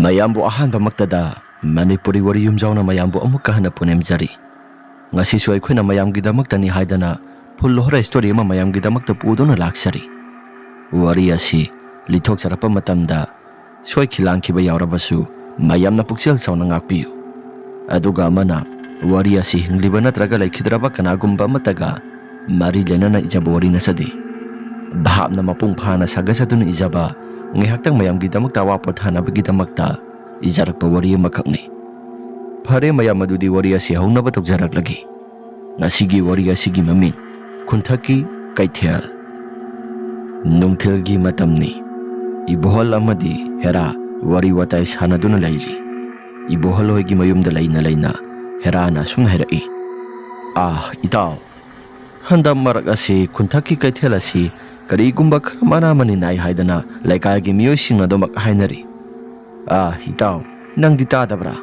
mayambu ahanba maktada Manipuri wari yumjauna mayambu amukka hana punemjari ngasi su aikoina mayamgi damaktani haidana phullohora story ama mayamgi damakta puduna laksari wari asi lithok sarapa matamda soi khilangkhiba yaurabasu mayamna puksel sauna ngakpiyu aduga amana wari asi hingliba natraga laikhidraba kanagumba mataga mari lenana ijaba wari nasadi bhapna mapung phana sagasatuna ijaba ngihaktang mayamgi damakta wapothana bagi damakta ijarakpa wari amakhakni phare mayam adudi wari asi haunaba tokjaraklagi ngasigi wari asigi maming khunthaki kaithel nungthilgi matamni ibohol amadi hera wari watai sanaduna lairi ibohol hoigi mayumda laina herana sum herai itaw handam marak asi khunthaki kaithel asi karigumba khamana mani nai haidana laikagi miyosing adomak hainari itaw nangdi tadabra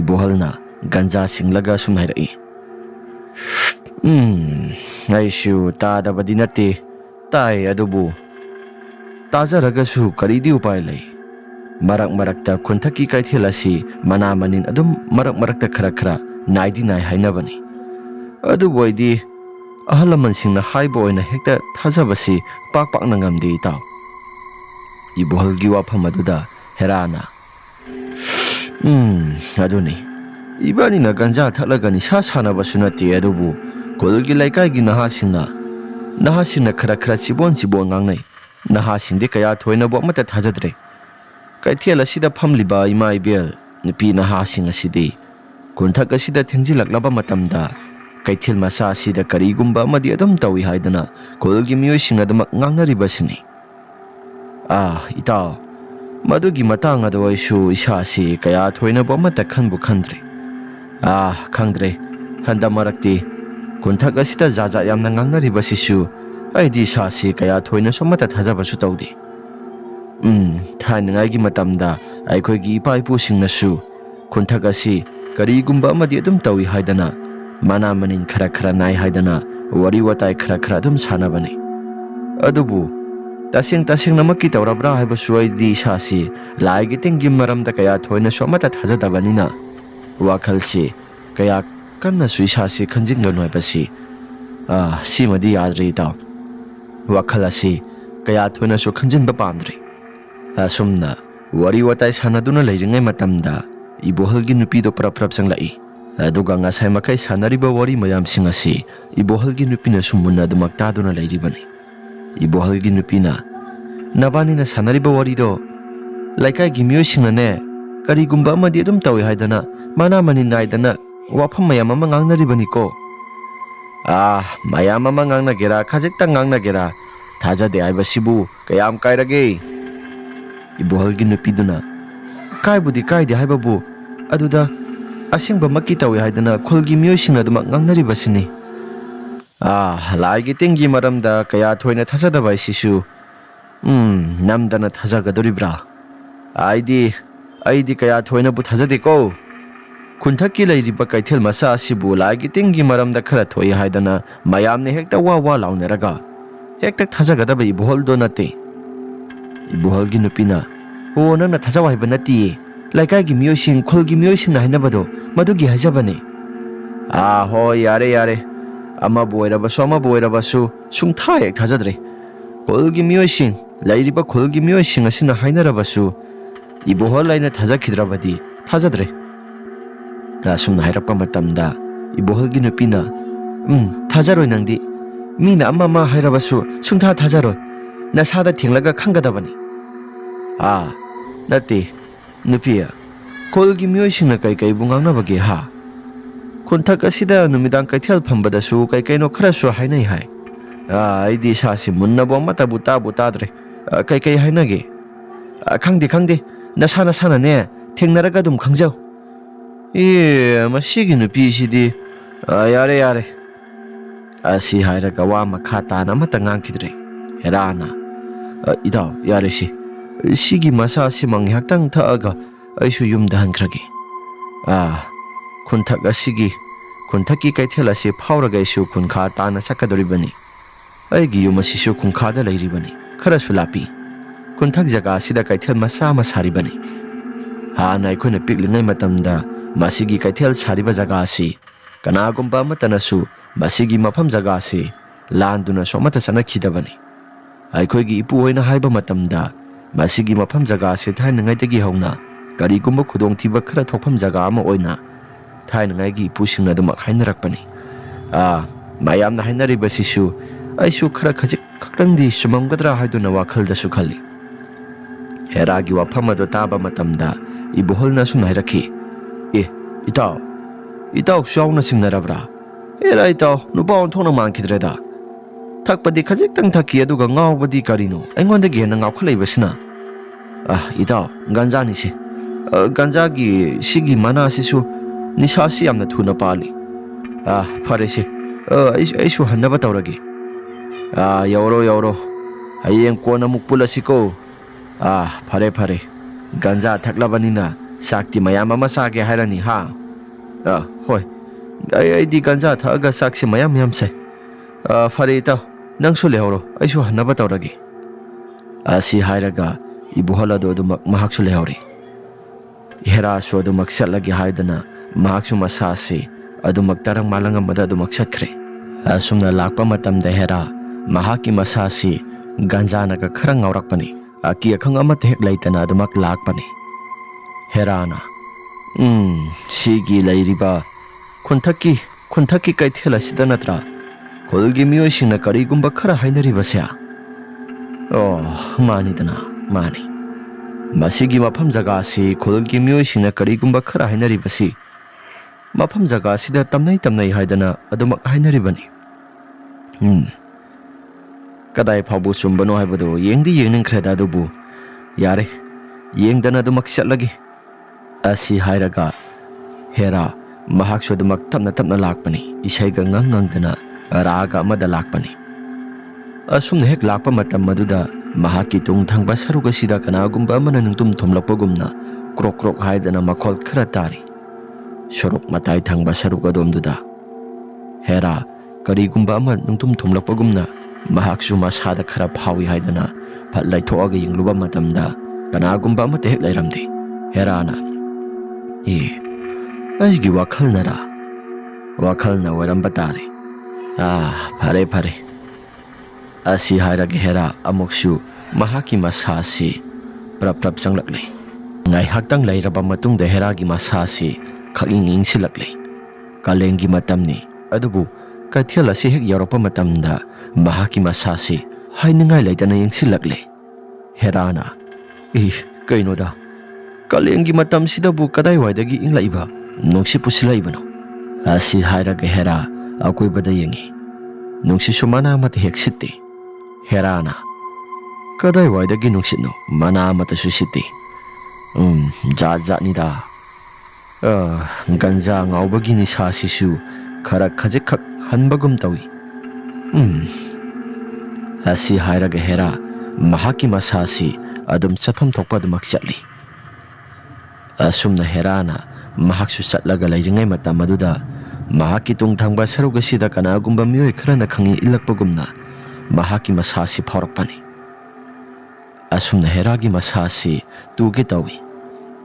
ibohalna ganja singlaga sum herai aishu tadabadi nate tai adubu tazaragasu karidi upai lai marak marakta khunthaki kaithel asi mana manin adum marak marakta khara naidi nai hainabani adu boidi ahalaman singna haibo oina hekta thajabasi pakna ngamdi itaw ibohalgi wafam aduda herana aduni ibani na ganja thalagani sa sanabasu nate adubu kolgi laikai nahasingna khara sibon ngangnai nahasingde kaya thoina bo mata thajadre kaithel asida phamliba ima ibel nupi nahasing asidi kunthak asida thengjilaklaba matamda kaithel masa asida karigumba amadi adum tawi haidana kolgi miyosing adamak ngangnaribasini itaw madugi matang ado aisu isasi kaya thoina bo mata khanbu khandre khangdre handa marakti kunthak asida jaja yamna ngangnaribasisu aidi sasi kaya thoina somata thajabasu tawdi thainangai gi matamda aikoigi ipa ipu singnasu kunthak asi karigumba amadi adum tawi haidana mana manin khara nai haidana wari watai khara adum sanabani adubu tasing namakki tawrabra haibasu aidi sasi laigi tengi maramda kaya thoina somata thajadabanina wakhalsi kaya kanna sui sasi khanjingano haibasi simadi yadre itaw wakhal asi kaya thoina su khanjinba pamdre asumna wari watai sanaduna leiringai matamda ibohalgi nupido prap sanglai aduga ngasai makai sanariba wari mayam singasi ibohalgi nupina sumunna dumak taduna leiribani ibohalgi nupina nabani na sanariba wari do laikai gi miyosingna ne karigumba amadi adum tawi haidana mana mani naidana wafam mayam ama ngangnaribani ko mayam ama ngangnagera khajekta ngangnagera thajade aibasibu kayam kairage ibohalgi nupiduna kaibudi kaide haibabu aduda asingba makki tawi haidana khulgi miyosingna dumak ngangnaribasini laigi tengi maramda kaya thoina thajadaba isisu namdana thajagadoribra aidi kaya thoina bu thajade ko khunthaki leiriba kaithel masa asibu laigi tengi maramda khara thoi haidana mayamne hekta wa launeraga hekta thajagadaba iboholdo nate iboholgi nupina nana thajawa haiba nati laikai gi miyosing khulgi miyosing na hainabado madugi hajabane hoi yare ama boirabasu sungtha ek thajadre khulgi miyosing lairiba khulgi miyosing asina hainarabasu ibohol laina thajakhidrabadi thajadre asumna hairappa matamda iboholgi nupina thajaroi nangdi mina ama hairabasu sungtha thajaroi nasada thenglaga khangadabani nati nupiya kolgi miyosingna kai bungangnabage khunthak asida numidang kaithel phambadasu kaino kharasu hainai hai aidi sasi munnabo mata buta tadre kai hainage khangde nasana ne thengnaraga dum khangjau masigi nupi sidi yare asi hairaga wa makha tana mata ngangkidre herana itaw yare sigi masa simang haktang thaaga aisu yumda hankragi khunthaki kaithel asi phauraga isu khunkha tana sakadoribani aigi yumasisu khunkha da leiribani khara sulapi kunthak jaga sida kaithel masa saribani Hana aikoina piklingai matamda masigi kaithel sariba jaga asi kanagumba amatanasu masigi mafam jaga asi landuna somata chanakhidabani. Aikoigi ipu hoina haiba matamda masigi mafam jaga asi thainangaidagi hauna karigumba khudongthiba khara thokpham jaga ama oina thainangaigi ipusingna dumak hainarakpani. Mayamna hainaribasisu aisu khara khajik khaktangdi sumamgadra haiduna wakhaldasu khali. Heragi wafam ado taba matamda ibuholna sum hairakhi. Itaw shauna singnarabra. Era itaw nupa onthona mangkidreda. Thakpadi khajiktang thakki aduga ngawbadi karino aingondagi hena ngawkhalaibasina. Itaw ganja ni si. Ganja gi sigi mana sisu nisasi yamna thuna pali. Phare si. Aisu hannaba tawragi. Yauro. Hayeng kona mukpulasi ko. Phare. Ganja thaklabanina sakti mayam ama sage hairani ha. Hoi. Aidi ganja thaga saksi mayam se. Phare itaw nangsu lehoro aisu hannaba tawragi. Asi hairaga ibuholado adumak mahaksu lehori. Hera su adumak satlagi haidana mahaksu masasi adumak tarang malanga mada adumak satkre. Asumna lakpa matamda hera mahaki masasi ganja naga kharang ngawrakpani. Aki akhang amata hek laitana adumak lakpani. Herana sigi lairiba khunthaki kaithela sida natra kolgi miyoisingna karigumba khara hainaribasya. Mani masigi mafam jaga asi kolgi miyoisingna karigumba khara hainaribasi mafam jaga sida tamnai haidana adumak hainaribani. Kadai phabu chumbano haibado yengdi yengningkhreda adubu yare yengdana adumak chatlagi. Asi hairaga hera mahaksu adumak tapna lakpani isaiga ngangdana raga amada lakpani. Asumna hek lakpa matam maduda mahaki tungthangba saruga sida kanagumba amana nungtum thomlakpagumna krok haidana makhol khara tari. Sorok matai thangba saruga domduda hera karigumba ama nungtum thomlakpagumna mahaksu masada khara phawi haidana phatlai thoaga yingluba matamda kanagumba amata hek lairamdi. Herana aigi wakhalna waramba tare. Phare. Asi hairaga hera amoksu mahaki masasi prap sanglakle. Ngai haktang lairaba matungda heragi masasi khakinging silakle. Kalengi matamni adubu kaithela si hek yaropa matamda mahaki masasi hainingai laitana yengsilakle. Herana kainoda kalengi matam sidabu kadai waidagi inglaiba nungsi pusilaibano. Asi hairaga hera akoibada yengi nungsi sumana amata hek sitti. Herana kadai waidagi nungsitno mana amata susitti. Jat nida. Ganja ngawbagi nisa sisu khara khajik hanbagum tawi. Asi hairaga hera mahaki masasi adum chapam thokpa adumak chatli. Asumna herana mahaksu satlaga laijangai matam maduda mahaki tungthangba saruga sida kanagumba miyoi kharana khangi ilakpagumna mahaki masasi phaurakpani. Asumna heragi masasi tuge tawi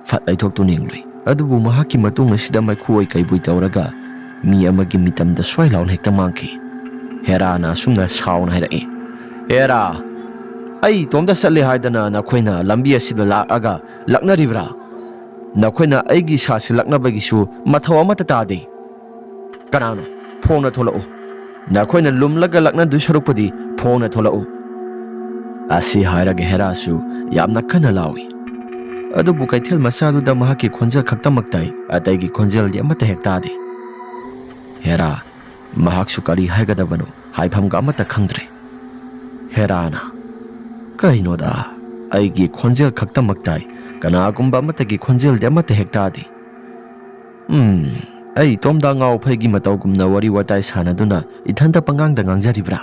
fatlai thoktu ninglui adubu mahaki matunga sida maikhuoi kaibui tawraga mi amagi mitamda swai laun hekta mangki. Herana asumna sauna hairaki. Hera ai tomda satle haidana nakhoina lambi asida laaga laknaribra. Nakhoina aigi sasi laknabagisu mathau amata tade. Kanano phona tholao. Nakhoina lumlaga lakna du sarukpadi phona tholao. Asi hairaga herasu yamna kana lawi. Adubu kaithel masaduda mahaki khonjel khaktamaktai ataigi khonjel di amata hektade. Hera mahaksu kari haigadabano haifamga amata khangdre. Herana kainoda aigi khonjel khaktamaktai kanagumba amatagi khonjel di amata hektade. Ai tomda ngau phaigi matawgumna wari watai sanaduna ithanda pangangda ngangjaribra.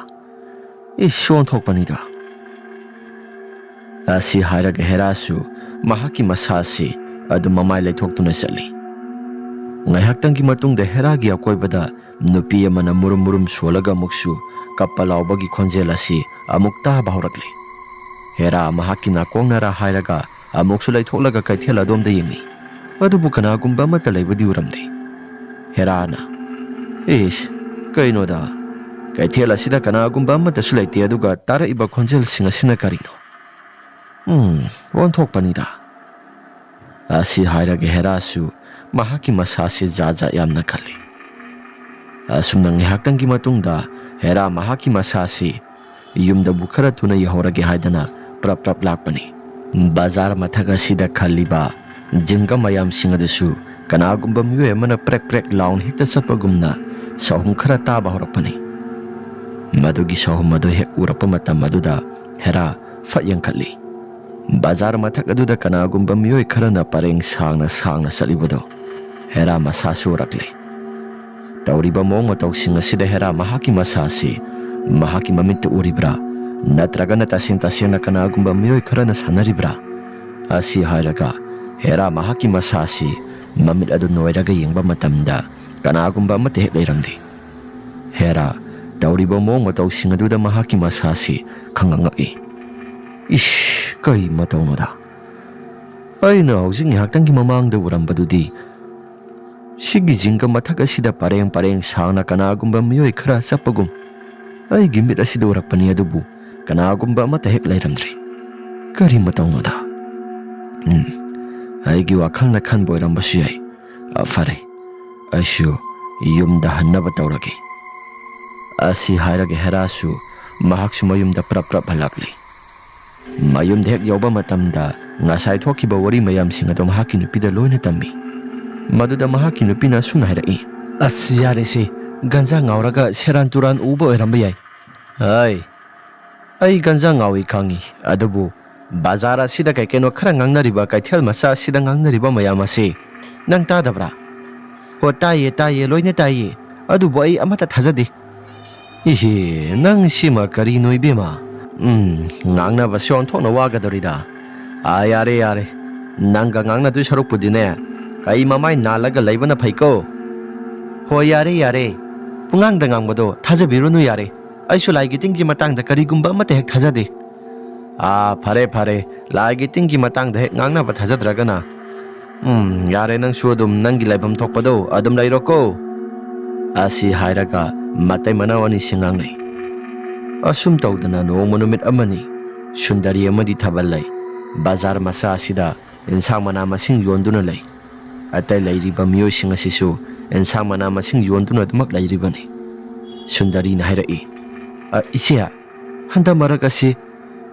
Shon thokpanida. Asi hairaga herasu mahaki masasi adu mamai laithoktuna chatli. Ngaihaktangi matungda heragi akoibada nupi amana murum solaga muksu kappa laubagi khonjel asi amuk taba haurakle. Hera mahaki nakongnara hairaga amuksu laitholaga kaithel adomda yengi. ꯑꯗꯨꯕꯨ ꯀꯅꯥꯒꯨꯝꯕ ꯑꯃꯠꯇ ꯂꯩꯕꯗꯤ ꯎꯔꯝꯗꯦ꯫ ꯍꯦꯔꯥꯅ "ꯏꯁ ꯀꯩꯅꯣꯗ ꯀꯩꯊꯦꯜ ꯑꯁꯤꯗ ꯀꯅꯥꯒꯨꯝꯕ ꯑꯃꯠꯇꯁꯨ ꯂꯩꯇꯦ ꯑꯗꯨꯒ ꯇꯥꯔꯛꯏꯕ ꯈꯣꯟꯖꯦꯜꯁꯤꯡ ꯑꯁꯤꯅ ꯀꯔꯤꯅꯣ? ꯑꯣꯟꯊꯣꯛꯄꯅꯤꯗ." ꯑꯁꯤ ꯍꯥꯏꯔꯒ ꯍꯦꯔꯥꯁꯨ ꯃꯍꯥꯛꯀꯤ ꯃꯁꯥꯁꯤ ꯖꯥꯠ ꯌꯥꯝꯅ ꯈꯜꯂꯤ꯫ ꯑꯁꯨꯝꯅ ꯉꯥꯏꯍꯥꯛꯇꯪꯒꯤ ꯃꯇꯨꯡꯗ ꯍꯦꯔꯥ ꯃꯍꯥꯛꯀꯤ ꯃꯁꯥꯁꯤ ꯌꯨꯝꯗꯕꯨ ꯈꯔ ꯊꯨꯅ ꯌꯧꯍꯧꯔꯒꯦ ꯍꯥꯏꯗꯅ ꯄ꯭ꯔꯞ ꯂꯥꯛꯄꯅꯤ꯫ ꯕꯖꯥꯔ ꯃꯊꯛ ꯑꯁꯤꯗ ꯈꯜꯂꯤꯕ ꯖꯤꯡꯒ ꯃꯌꯥꯝꯁꯤꯡ ꯑꯗꯨꯁꯨ ꯀꯅꯥꯒꯨꯝꯕ ꯃꯤꯑꯣꯏ ꯑꯃꯅ ꯄ꯭ꯔꯦꯛ ꯂꯥꯎꯅ ꯍꯦꯛꯇ ꯆꯠꯄꯒꯨꯝꯅ ꯁꯍꯨꯝ ꯈꯔ ꯇꯥꯕ ꯍꯧꯔꯛꯄꯅꯤ꯫ ꯃꯗꯨꯒꯤ ꯁꯍꯨꯝ ꯑꯗꯨ ꯍꯦꯛ ꯎꯔꯛꯄ ꯃꯇꯝ ꯑꯗꯨꯗ ꯍꯦꯔꯥ ꯐꯠ ꯌꯦꯡꯈꯠꯂꯤ꯫ ꯕꯖꯥꯔ ꯃꯊꯛ ꯑꯗꯨꯗ ꯀꯅꯥꯒꯨꯝꯕ ꯃꯤꯑꯣꯏ ꯈꯔꯅ ꯄꯔꯦꯡ ꯁꯥꯡꯅ ꯆꯠꯂꯤꯕꯗꯣ ꯍꯦꯔꯥ ꯃꯁꯥꯁꯨ ꯎꯔꯛꯂꯦ꯫ ꯇꯧꯔꯤꯕ ꯃꯑꯣꯡ ꯃꯇꯧꯁꯤꯡ ꯑꯁꯤꯗ ꯍꯦꯔꯥ ꯃꯍꯥꯛꯀꯤ ꯃꯁꯥꯁꯤ ꯃꯍꯥꯛꯀꯤ ꯃꯃꯤꯠꯇ ꯎꯔꯤꯕ꯭ꯔꯥ ꯅꯠꯇ꯭ꯔꯒꯅ ꯇꯁꯦꯡꯅ ꯀꯅꯥꯒꯨꯝꯕ ꯃꯤꯑꯣꯏ ꯈꯔꯅ ꯁꯥꯟꯅꯔꯤꯕ꯭ꯔꯥ? ꯑꯁꯤ ꯍꯥꯏꯔꯒ ꯍꯦꯔꯥ ꯃꯍꯥꯛꯀꯤ ꯃꯁꯥꯁꯤ ꯃꯃꯤꯠ ꯑꯗꯨ ꯅꯣꯏꯔꯒ ꯌꯦꯡꯕ ꯃꯇꯝꯗ ꯀꯅꯥꯒꯨꯝꯕ ꯑꯃꯠꯇ ꯍꯦꯛ ꯂꯩꯔꯝꯗꯦ꯫ ꯍꯦꯔꯥ ꯇꯧꯔꯤꯕ ꯃꯑꯣꯡ ꯃꯇꯧꯁꯤꯡ ꯑꯗꯨꯗ ꯃꯍꯥꯛꯀꯤ ꯃꯁꯥꯁꯤ ꯈꯪꯉꯛꯏ꯫ ꯏꯁ ꯀꯩ ꯃꯇꯧꯅꯣꯗ? ꯑꯩꯅ ꯍꯧꯖꯤꯛ ꯉꯥꯏꯍꯥꯛꯇꯪꯒꯤ ꯃꯃꯥꯡꯗ ꯎꯔꯝꯕꯗꯨꯗꯤ ꯁꯤꯒꯤ ꯖꯤꯡꯒ ꯃꯊꯛ ꯑꯁꯤꯗ ꯄꯔꯦꯡ ꯁꯥꯡꯅ ꯀꯅꯥꯒꯨꯝꯕ ꯃꯤꯑꯣꯏ ꯈꯔ ꯆꯠꯄꯒꯨꯝ ꯑꯩꯒꯤ ꯃꯤꯠ ꯑꯁꯤꯗ ꯎꯔꯛꯄꯅꯤ, ꯑꯗꯨꯕꯨ ꯀꯅꯥꯒꯨꯝꯕ ꯑꯃꯠꯇ ꯍꯦꯛ ꯂꯩꯔꯝꯗ꯭ꯔꯦ꯫ ꯀꯔꯤ ꯃꯇꯧꯅꯣꯗ? ꯑꯩꯒꯤ ꯋꯥꯈꯜꯅ ꯈꯟꯕ ꯑꯣꯏꯔꯝꯕꯁꯨ ꯌꯥꯏ꯫ ꯐꯔꯦ, ꯑꯩꯁꯨ ꯌꯨꯝꯗ ꯍꯟꯅꯕ ꯇꯧꯔꯒꯦ꯫ ꯑꯁꯤ ꯍꯥꯏꯔꯒ ꯍꯦꯔꯥꯁꯨ ꯃꯍꯥꯛꯁꯨ ꯃꯌꯨꯝꯗ ꯄ꯭ꯔꯞ ꯍꯜꯂꯛꯂꯦ꯫ ꯃꯌꯨꯝꯗ ꯍꯦꯛ ꯌꯧꯕ ꯃꯇꯝꯗ ꯉꯁꯥꯏ ꯊꯣꯛꯈꯤꯕ ꯋꯥꯔꯤ ꯃꯌꯥꯝꯁꯤꯡ ꯑꯗꯨ ꯃꯍꯥꯛꯀꯤ ꯅꯨꯄꯤꯗ ꯂꯣꯏꯅ ꯇꯝꯃꯤ꯫ ꯃꯗꯨꯗ ꯃꯍꯥꯛꯀꯤ ꯅꯨꯄꯤꯅ ꯑꯁꯨꯝꯅ ꯍꯥꯏꯔꯛꯏ: "ꯑꯁ ꯌꯥꯔꯦꯁꯦ, ꯒꯟꯖꯥ ꯉꯥꯎꯔꯒ ꯁꯦꯔꯥꯟ ꯇꯨꯔꯥꯟ ꯎꯕ ꯑꯣꯏꯔꯝꯕ ꯌꯥꯏ꯫ ꯑꯩ ꯒꯟꯖꯥ ꯉꯥꯎꯏ ꯈꯪꯏ, ꯑꯗꯨꯕꯨ ꯕꯖꯥꯔ ꯑꯁꯤꯗ ꯀꯩꯅꯣꯈꯔ ꯉꯥꯡꯅꯔꯤꯕ ꯀꯩꯊꯦꯜ ꯃꯆꯥ ꯑꯁꯤꯗ ꯉꯥꯡꯅꯔꯤꯕ ꯃꯌꯥꯝ ꯑꯁꯤ ꯅꯪ ꯇꯥꯗꯕ꯭ꯔꯥ?" "ꯍꯣ ꯇꯥꯏꯌꯦ, ꯂꯣꯏꯅ ꯇꯥꯏꯌꯦ, ꯑꯗꯨꯕꯨ ꯑꯩ ꯑꯃꯠꯇ ꯊꯥꯖꯗꯦ." "ꯏꯍꯦ, ꯅꯪ ꯁꯤꯃ ꯀꯔꯤꯅꯣ ꯏꯕꯦꯝꯃ? ꯉꯥꯡꯅꯕꯁꯤ ꯑꯣꯟꯊꯣꯛꯅ ꯋꯥꯒꯗꯧꯔꯤꯗ꯫ ꯌꯥꯔꯦ, ꯅꯪꯒ ꯉꯥꯡꯅꯗꯣꯏ ꯁꯔꯨꯛꯄꯨꯗꯤꯅꯦ ꯀꯩ ꯃꯃꯥꯏ ꯅꯥꯜꯂꯒ ꯂꯩꯕꯅ ꯐꯩꯀꯣ." "ꯍꯣꯏ ꯌꯥꯔꯦ, ꯄꯨꯡꯉꯥꯡꯗ ꯉꯥꯡꯕꯗꯣ ꯊꯥꯖꯕꯤꯔꯨꯅꯨ ꯌꯥꯔꯦ. ꯑꯩꯁꯨ ꯂꯥꯏꯒꯤ ꯇꯤꯟꯒꯤ matangda ꯀꯔꯤꯒꯨꯝꯕ ꯑꯃꯠꯇ ꯍꯦꯛ ꯊꯥꯖꯗꯦ." ꯐꯔꯦ, ꯂꯥꯏꯒꯤ ꯇꯤꯟꯒꯤ matangda ꯍꯦꯛ ꯉꯥꯡꯅꯕ ꯊꯥꯖꯗ꯭ꯔꯒꯅ ꯌꯥꯔꯦ, ꯅꯪꯁꯨ ꯑꯗꯨꯝ ꯅꯪꯒꯤ ꯂꯩꯐꯝ ꯊꯣꯛꯄꯗꯣ ꯑꯗꯨꯝ ꯂꯩꯔꯣꯀꯣ." ꯑꯁꯤ ꯍꯥꯏꯔꯒ ꯃꯇꯩ ꯃꯅꯥꯎ ꯑꯅꯤꯁꯤ ꯉꯥꯡꯅꯩ꯫ ꯑꯁꯨꯝ ꯇꯧꯗꯅ ꯅꯣꯡꯃ ꯅꯨꯃꯤꯠ ꯑꯃꯅꯤ ꯁꯨꯟꯗꯔꯤ ꯑꯃꯗꯤ ꯊꯥꯕꯜ ꯂꯩ ꯕꯖꯥꯔ ꯃꯆꯥ ꯑꯁꯤꯗ ꯏꯟꯁꯥꯡ ꯃꯅꯥ ꯃꯁꯤꯡ ꯌꯣꯟꯗꯨꯅ ꯂꯩ꯫ ꯑꯇꯩ ꯂꯩꯔꯤꯕ ꯃꯤꯑꯣꯏꯁꯤꯡ ꯑꯁꯤꯁꯨ ꯏꯟꯁꯥꯡ ꯃꯅꯥ ꯃꯁꯤꯡ ꯌꯣꯟꯗꯨꯅ ꯑꯗꯨꯃꯛ ꯂꯩꯔꯤꯕꯅꯤ꯫ ꯁꯨꯟꯗꯔꯤꯅ ꯍꯥꯏꯔꯛꯏ: "ꯏꯆꯦ, ꯍꯟꯗꯛ ꯃꯔꯛ ꯑꯁꯤ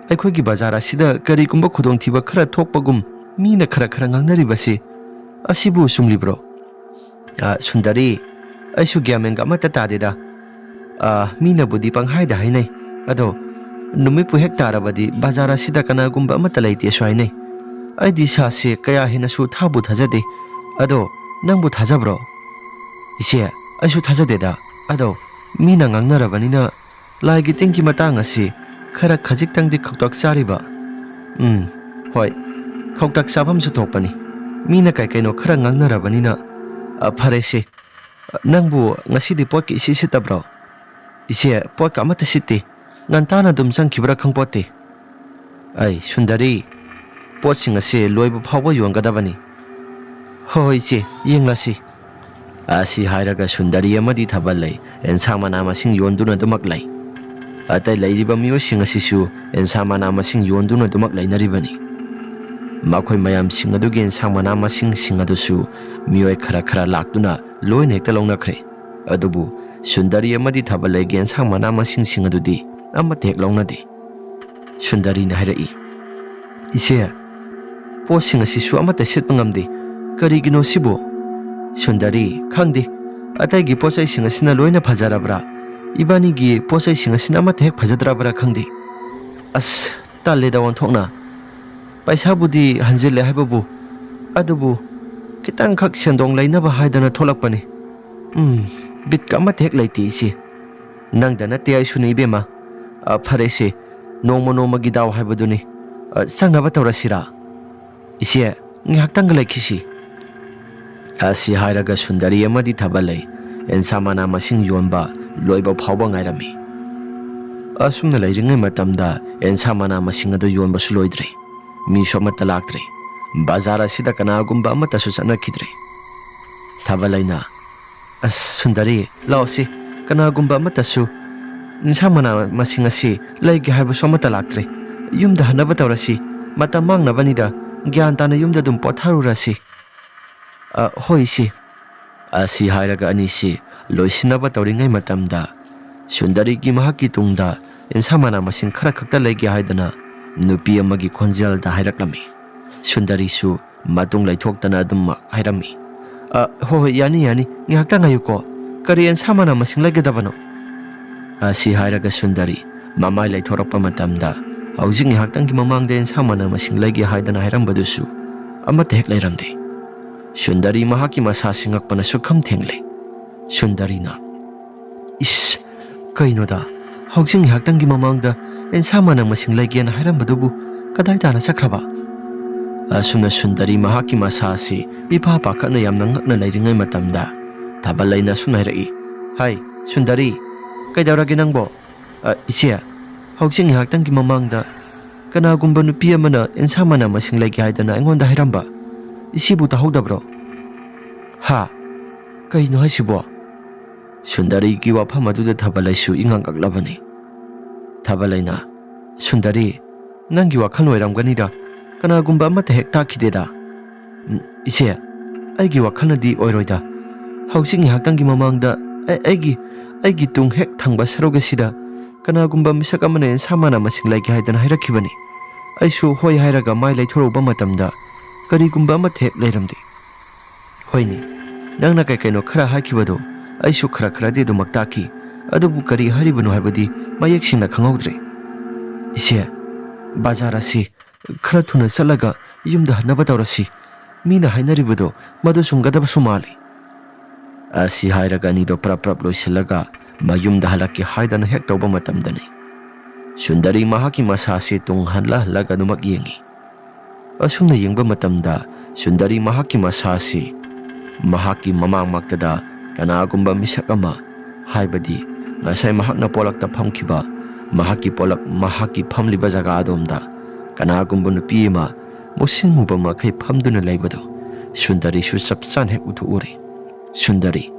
ꯑꯩꯈꯣꯏꯒꯤ ꯕꯖꯥꯔ ꯑꯁꯤꯗ ꯀꯔꯤꯒꯨꯝꯕ ꯈꯨꯗꯣꯡꯊꯤꯕ ꯈꯔ ꯊꯣꯛꯄꯒꯨꯝ ꯃꯤꯅ ꯈꯔ ꯉꯥꯡꯅꯔꯤꯕꯁꯤ ꯑꯁꯤꯕꯨ ꯆꯨꯝꯂꯤꯕ꯭ꯔꯣ?" "ꯁꯨꯟꯗꯔꯤ, ꯑꯩꯁꯨ ꯒ꯭ꯌꯥꯟ ꯃꯦꯟꯒ ꯑꯃꯠꯇ ꯇꯥꯗꯦꯗ꯫ ꯃꯤꯅꯕꯨꯗꯤ ꯄꯪꯍꯥꯏꯗ ꯍꯥꯏꯅꯩ, ꯑꯗꯣ ꯅꯨꯃꯤꯠꯄꯨ ꯍꯦꯛ ꯇꯥꯔꯕꯗꯤ ꯕꯖꯥꯔ ꯑꯁꯤꯗ ꯀꯅꯥꯒꯨꯝꯕ ꯑꯃꯠꯇ ꯂꯩꯇꯦꯁꯨ ꯍꯥꯏꯅꯩ꯫ ꯑꯩꯗꯤ ꯏꯁꯥꯁꯦ ꯀꯌꯥ ꯍꯦꯟꯅꯁꯨ ꯊꯥꯕꯨ ꯊꯥꯖꯗꯦ, ꯑꯗꯣ ꯅꯪꯕꯨ ꯊꯥꯖꯕ꯭ꯔꯣ?" "ꯏꯆꯦ, ꯑꯩꯁꯨ ꯊꯥꯖꯗꯦꯗ, ꯑꯗꯣ ꯃꯤꯅ ꯉꯥꯡꯅꯔꯕꯅꯤꯅ ꯂꯥꯏꯒꯤ ꯇꯤꯟꯒꯤ ꯃꯇꯥꯡ ꯑꯁꯤ ꯈꯔ ꯈꯖꯤꯛꯇꯪꯗꯤ ꯈꯧꯇꯛ ꯆꯥꯔꯤꯕ." "ꯍꯣꯏ, ꯈꯧꯇꯛ ꯆꯥꯐꯝꯁꯨ ꯊꯣꯛꯄꯅꯤ, ꯃꯤꯅ ꯀꯩꯅꯣ ꯈꯔ ꯉꯥꯡꯅꯔꯕꯅꯤꯅ꯫ ꯐꯔꯦꯁꯦ, ꯅꯪꯕꯨ ꯉꯁꯤꯗꯤ ꯄꯣꯠꯀ ꯏꯁꯤꯠ ꯁꯤꯠꯇꯕ꯭ꯔꯣ?" "ꯏꯆꯦ, ꯄꯣꯠꯀ ꯑꯃꯠꯇ ꯁꯤꯠꯇꯦ, ꯉꯟꯇꯥꯅ ꯑꯗꯨꯝ ꯆꯪꯈꯤꯕ꯭ꯔꯥ ꯈꯪꯄꯣꯠꯇꯦ." "ꯁꯨꯟꯗꯔꯤ, ꯄꯣꯠꯁꯤꯡ ꯑꯁꯤ ꯂꯣꯏꯕ ꯐꯥꯎꯕ ꯌꯣꯟꯒꯗꯕꯅꯤ." "ꯍꯣꯏ ꯏꯆꯦ, ꯌꯦꯡꯂꯁꯤ." ꯑꯁꯤ ꯍꯥꯏꯔꯒ ꯁꯨꯟꯗꯔꯤ ꯑꯃꯗꯤ ꯊꯥꯕꯜ ꯂꯩ ꯏꯟꯁꯥꯡ ꯃꯅꯥ ꯃꯁꯤꯡ ꯌꯣꯟꯗꯨꯅ ꯑꯗꯨꯃꯛ ꯂꯩ꯫ ꯑꯇꯩ ꯂꯩꯔꯤꯕ ꯃꯤꯑꯣꯏꯁꯤꯡ ꯑꯁꯤꯁꯨ ꯏꯟꯁꯥꯡ ꯃꯅꯥ ꯃꯁꯤꯡ ꯌꯣꯟꯗꯨꯅ ꯑꯗꯨꯃꯛ ꯂꯩꯅꯔꯤꯕꯅꯤ꯫ ꯃꯈꯣꯏ ꯃꯌꯥꯝꯁꯤꯡ ꯑꯗꯨꯒꯤ ꯏꯟꯁꯥꯡ ꯃꯅꯥ ꯃꯁꯤꯡꯁꯤꯡ ꯑꯗꯨꯁꯨ ꯃꯤꯑꯣꯏ ꯈꯔ ꯂꯥꯛꯇꯨꯅ ꯂꯣꯏꯅ ꯍꯦꯛꯇ ꯂꯧꯅꯈ꯭ꯔꯦ꯫ ꯑꯗꯨꯕꯨ ꯁꯨꯟꯗꯔꯤ ꯑꯃꯗꯤ ꯊꯥꯕꯜ ꯂꯩꯒꯤ ꯏꯟꯁꯥꯡ ꯃꯅꯥ ꯃꯁꯤꯡꯁꯤꯡ ꯑꯗꯨꯗꯤ ꯑꯃꯠꯇ ꯍꯦꯛ ꯂꯧꯅꯗꯦ꯫ ꯁꯨꯟꯗꯔꯤꯅ ꯍꯥꯏꯔꯛꯏ: "ꯏꯆꯦ, ꯄꯣꯠꯁꯤꯡ ꯑꯁꯤꯁꯨ ꯑꯃꯠꯇ ꯁꯤꯠꯄ ꯉꯝꯗꯦ, ꯀꯔꯤꯒꯤꯅꯣ ꯁꯤꯕꯨ?" "ꯁꯨꯟꯗꯔꯤ, ꯈꯪꯗꯦ, ꯑꯇꯩꯒꯤ ꯄꯣꯠꯆꯩꯁꯤꯡ ꯑꯁꯤꯅ ꯂꯣꯏꯅ ꯐꯖꯔꯕ꯭ꯔꯥ, ꯏꯕꯥꯅꯤꯒꯤ ꯄꯣꯠꯆꯩꯁꯤꯡ ꯑꯁꯤꯅ ꯑꯃꯠꯇ ꯍꯦꯛ ꯐꯖꯗ꯭ꯔꯕ꯭ꯔꯥ ꯈꯪꯗꯦ꯫ ꯑꯁ ꯇꯜꯂꯦꯗ ꯑꯣꯟꯊꯣꯛꯅ꯫ ꯄꯩꯁꯥꯕꯨꯗꯤ ꯍꯟꯖꯤꯜꯂꯦ ꯍꯥꯏꯕꯕꯨ, ꯑꯗꯨꯕꯨ ꯈꯤꯇꯪꯈꯛ ꯁꯦꯟꯗꯣꯡ ꯂꯩꯅꯕ ꯍꯥꯏꯗꯅ ꯊꯣꯛꯂꯛꯄꯅꯤ꯫ ꯕꯤꯠꯀ ꯑꯃꯠꯇ ꯍꯦꯛ ꯂꯩꯇꯦ ꯏꯆꯦ꯫ ꯅꯪꯗ ꯅꯠꯇꯦ, ꯑꯩꯁꯨꯅꯤ ꯏꯕꯦꯝꯃ꯫ ꯐꯔꯦꯁꯦ, ꯅꯣꯡꯃꯒꯤ ꯗꯥꯎ ꯍꯥꯏꯕꯗꯨꯅꯤ, ꯆꯪꯅꯕ ꯇꯧꯔꯁꯤꯔꯥ? ꯏꯆꯦ, ꯉꯥꯏꯍꯥꯛꯇꯪꯒ ꯂꯩꯈꯤꯁꯤ." ꯑꯁꯤ ꯍꯥꯏꯔꯒ ꯁꯨꯟꯗꯔꯤ ꯑꯃꯗꯤ ꯊꯥꯕꯜ ꯂꯩ ꯏꯟꯁꯥꯡ ꯃꯅꯥ ꯃꯁꯤꯡ ꯌꯣꯟꯕ ꯂꯣꯏꯕ ꯐꯥꯎꯕ ꯉꯥꯏꯔꯝꯃꯤ꯫ ꯑꯁꯨꯝꯅ ꯂꯩꯔꯤꯉꯩ ꯃꯇꯝꯗ ꯏꯟꯁꯥꯡ ꯃꯅꯥ ꯃꯁꯤꯡ ꯑꯗꯨ ꯌꯣꯟꯕꯁꯨ ꯂꯣꯏꯗ꯭ꯔꯦ, ꯃꯤꯁꯨ ꯑꯃꯠꯇ ꯂꯥꯛꯇ꯭ꯔꯦ꯫ bazar asida kanagumba amatasu chanakhidre. Thabalaina Sundari laosi kanagumba amatasu insamana masing asi laigi haibu somata laktre yumda hanaba tawrasi mata mangnabanida gyan tana yumda dum potharurasi hoi si asi hairaga anisi loisinaba tawringai matamda Sundari gi mahaki tungda insamana masing khara khakta laigi haidana nupi amagi khonjal da hairaklami Sundari su matung laithokdana dum hairami hoi yani ngihakta ngayuko kari insamana masing laigedabano asi hairaga Sundari mamai laithorakpa matamda haujing ngihaktangi mamangda insamana masing laigi haidana hairambadusu amata hek lairamde Sundari mahaki masa singakpana sukham thengle Sundari na is kainoda haujing ngihaktangi mamangda insamana masing laigi na hairambadubu kadai tana sakraba asuna Sundari mahaki masa si ipa pakatna yamna ngakna lairingai matamda thabalaina sunairai hai Sundari Kaidawragi nangbo ise haujing ngihaktangi mamangda kanagumba nupi amana insamana masing laigi haidana aingonda hairamba isibu tahodabro ha kaino haisibo Sundari gi wafam aduda thabalaisu ingangkaklabani Thabalaina Sundari nangi wakhal noiramganida kanagumba amata hek takhideda ise aigi wakhalnadi oiroida haujing ngihaktangi mamangda aigi tung hek thangba sarogasida kanagumba misak amana insamana masing laigi haidana hairakibani aisu hoi hairaga mai laithoroba matamda karigumba ama thek lairamde hoini nangna kaino khara haikibado aisu khara de dumak taki adubu kari haribanu haibadi mayek singna khangawdre ise bazar asi khara thuna salaga yumda hanaba tawrasi mina hainaribado madu sungadaba sumali asi hairaga ni do prap loisilaga mayumda halaki haidana hek tawba matamdani Sundari mahaki masasi tung hanla halaga numak yengi asumna yengba matamda Sundari mahaki masasi mahaki mamang maktada kanagumba misak ama haibadi ngasai mahakna polak ta phamkiba mahaki polak mahaki phamliba jaga adomda kanagumba nupi ama musin muba makai phamduna laibado Sundari su sapsan hek utu uri Sundari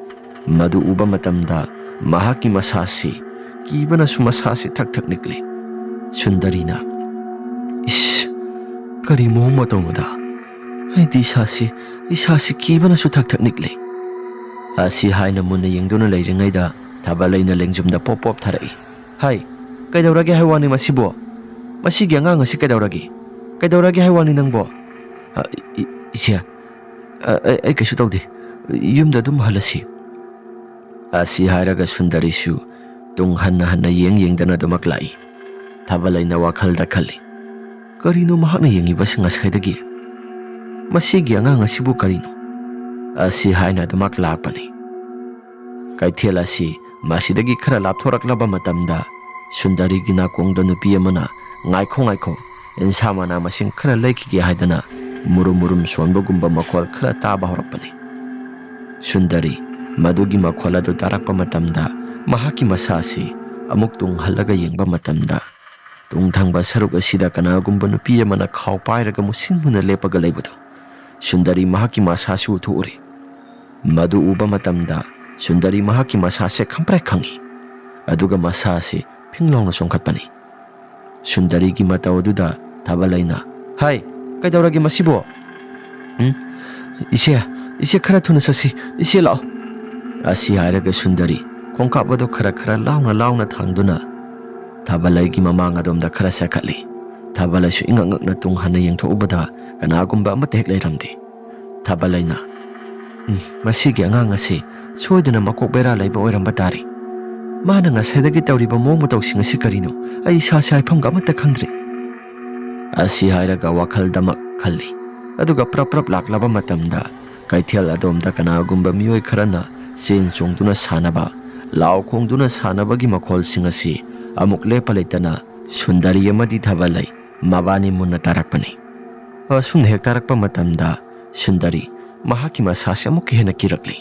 madu uba matamda mahaki masasi kibana su masasi thak nikle Sundari na is kari mo matongda haidi isasi kibana su thak nikle asi haina munna yengduna leiringaida thabalaina lengjumda pop tharai hai kaidawrage haiwani masibo masigi angang asi kaidawrage haiwani nangbo ise ai kasu tawde yumda dum halasi asi hairaga Sundari su tung hanna yengdana dumak lai thabalaina wakhalda khali karino mahakna yengiba singashaidagi masigi angang asibu karino asi haina dumak lakpani kaithel asi masidagi khara lapthoraklaba matamda Sundari gina kongda nupi amana ngaikho insamana masing khara laikige haidana murum sonbagumba makhol khara taba horakpani Sundari madugi makhola do tarakpa matamda mahaki masasi amuk tung halaga yengba matamda tung thangba saruk asida kanagumba nupi amana khaw pairaga musinmuna lepaga leibado Sundari mahaki masasi uthuri madu uba matamda Sundari mahaki masase khamprai khangi aduga masasi phinglongna songkhatpani Sundari gi mataoduda thabalaina hai kaidawragi masibo ise khara thuna sasi ise lao asi hairaga Sundari khongkapado khara launa thangduna thabalai gi mamang adomda khara sakali thabalai su ingangakna tung hana yengthobada kanagumba amata hek lairamde thabalaina masigi angang asi soidana makok bera laiba oiramba tari mana ngasaidagi tawriba mong matawsing asi karino ai sa haifamga amata khangdre asi hairaga wakhal damak khalli aduga prap laklaba matamda kaithel adomda kanagumba mioi kharana chen chongduna sanaba law khongduna sanabagi makhol singasi amuk lepa leitana Sundari amadi thabalai mabani munna tarakpani asun hek tarakpa matamda Sundari mahaki masasi amuk hena kirakli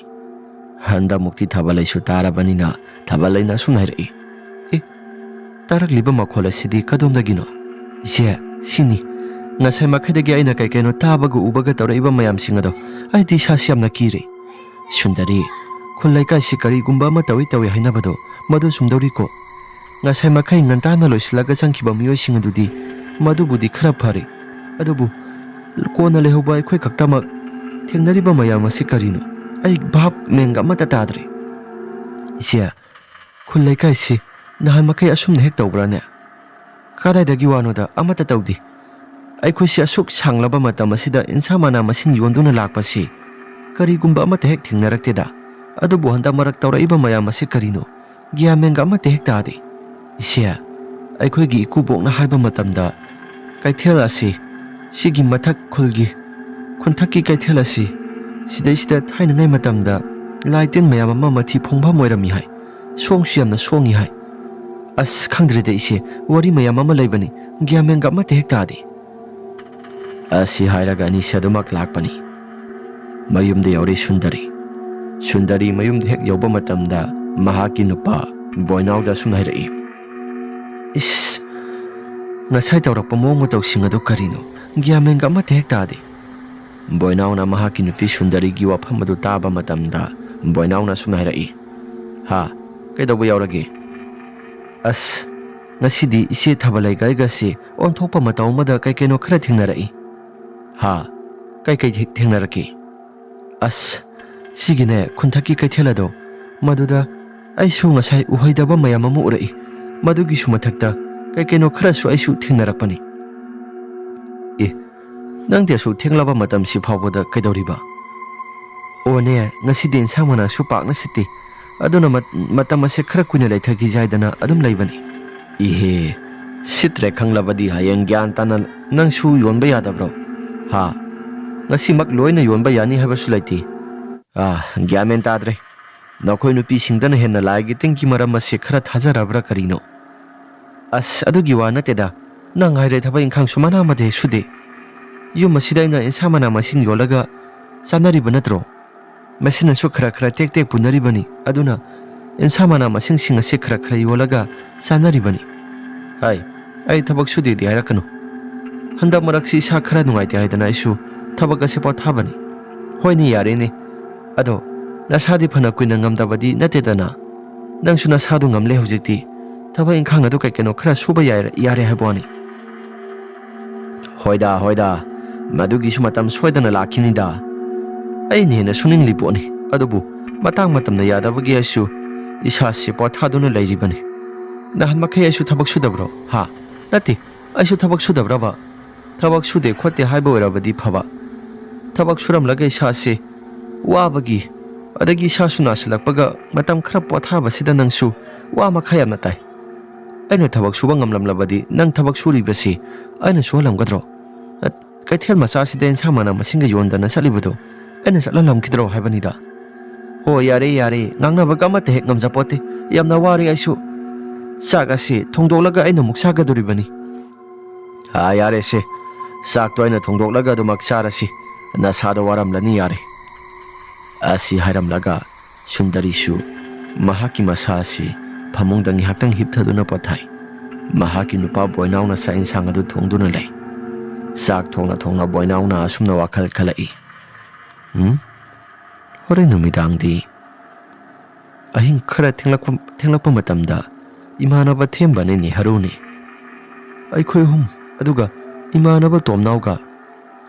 handa mukti thabalai su tarabanina thabalai na sunairai tarakliba makhol asidi kadomdagino ise sini ngasai makhadagi aina kai kaino tabaga ubaga tawraiba mayamsing ado aidi sasi yamna kiri. Sundari khulai kai si kari gumba ma tawi tawi hainabado madu sumdori ko. Ngasai makhai ngantana loislaga changkhiba miyoi sing adudi madubudi khara phare. Adubu kona lehoba aikhoi khaktamak thengnariba mayam asi karino ai bhab menga mata tadre. Isia khulai kai si nahan makhai asumna hek tawbrane. Kadaidagi wanoda amata tawdi. Aikhoi si asuk sanglaba matam asida insa mana masing yonduna lakpasi karigumba amata hek thengnarakteda. Adubu handa marak tawraiba mayam asi karino gyamenga amata hek tade. Isia aikhoi gi ikubokna haiba matamda kaithel asi sigi mathak khulgi khunthaki kaithel asi sidaisida thainangai matamda laitin mayam ama mathi phongba moirami hai songsu yamna songi hai. As khangdrede ise wari mayam ama laibani gyamenga amata hek tade. Asi hairaga ani sadumak lakpani. Mayumda yauri Sundari. Sundari mayumda hek yauba matamda mahaki nupa boinauda sunhairai. Is ngasai tawrakpa mawng matawsing adu karino gyamenga amata hek tade. Boinauna mahaki nupi Sundari gi wafam adu taba matamda boinauna sunhairai. Ha kaidawba yaurage? As ngasidi ise thabalai gaigasi onthokpa mataw mada kaino khara thengnarai. Ha kai thengnaraki? As sigine khunthaki kaithelado maduda aisu ngasai uhaidaba mayam ama urai madugi sumathakta kaino kharasu aisu thengnarakpani. E nangde su thenglaba matam si phawboda kaidawriba? One ngasidi insangmana su pakna siti aduna matam ase khara kuina laithagi jaidana adum laibani. Ihe sitre khanglabadi hayeng gyan tana nangsu yonba yadabro? Ha ngasi mak loina yonba yani habasu laiti. Gyamen tadre. Nakhoi nupi singdana henna laigi tingki maram ase khara thajarabra karino. As adugi wa nateda nang haire thaba inkhang sumana amade sude. Yum asida ina insamana masing yolaga sanariba natro. Masina su khara tek tek punaribani aduna insamana masing sing ase khara yolaga sanaribani. Ai thabak sude di hairakanu. Handa maraksi sa khara nungaite haidana isu thabak ase pothabani. Hoini yare ne. Ado nasadi phana kuina ngamdabadi natedana nangsu nasadu ngamle hojikti thaba inkhang adu kaino khara suba yare haibwani. Hoida madugi su matam soidana lakhini da. Ai ne na suningli poni adubu matang matamna yadabagi asu isa se pothaduna lairibani. Nahan makhai asu thabak sudabro? Ha nati asu thabak sudabraba? Thabak sude khote haiba oirabadi phaba. Thabak suramlaga isa se wabagi adagi sasu nasilakpaga matam khara pothaba nangsu wa makhai amna tai. Aina thabak suba ngamlamlabadi nang thabak suribasi aina solamgadro? Kaithel macha sida insamana masinga yondana salibado aina salalamkidro haibanida. Ho yare ngangnaba kamata hek ngamjapote yamna wari aisu sagasi thongdolaga aina muksagadoribani. Ha yare se sak to aina thongdolaga dumak sarasi nasada waramlani yare. Asi hairamlaga Sundari su mahaki masasi phamungda ngihaktang hipthaduna pothai. Mahaki nupa boinauna sa insang adu thongduna lei. Sak thongna boinauna asumna wakhal khalai. Hore numidangdi ahing khara thenglakpa matamda imanaba thembane ni harune. Aikhoi hum aduga imanaba tomnauga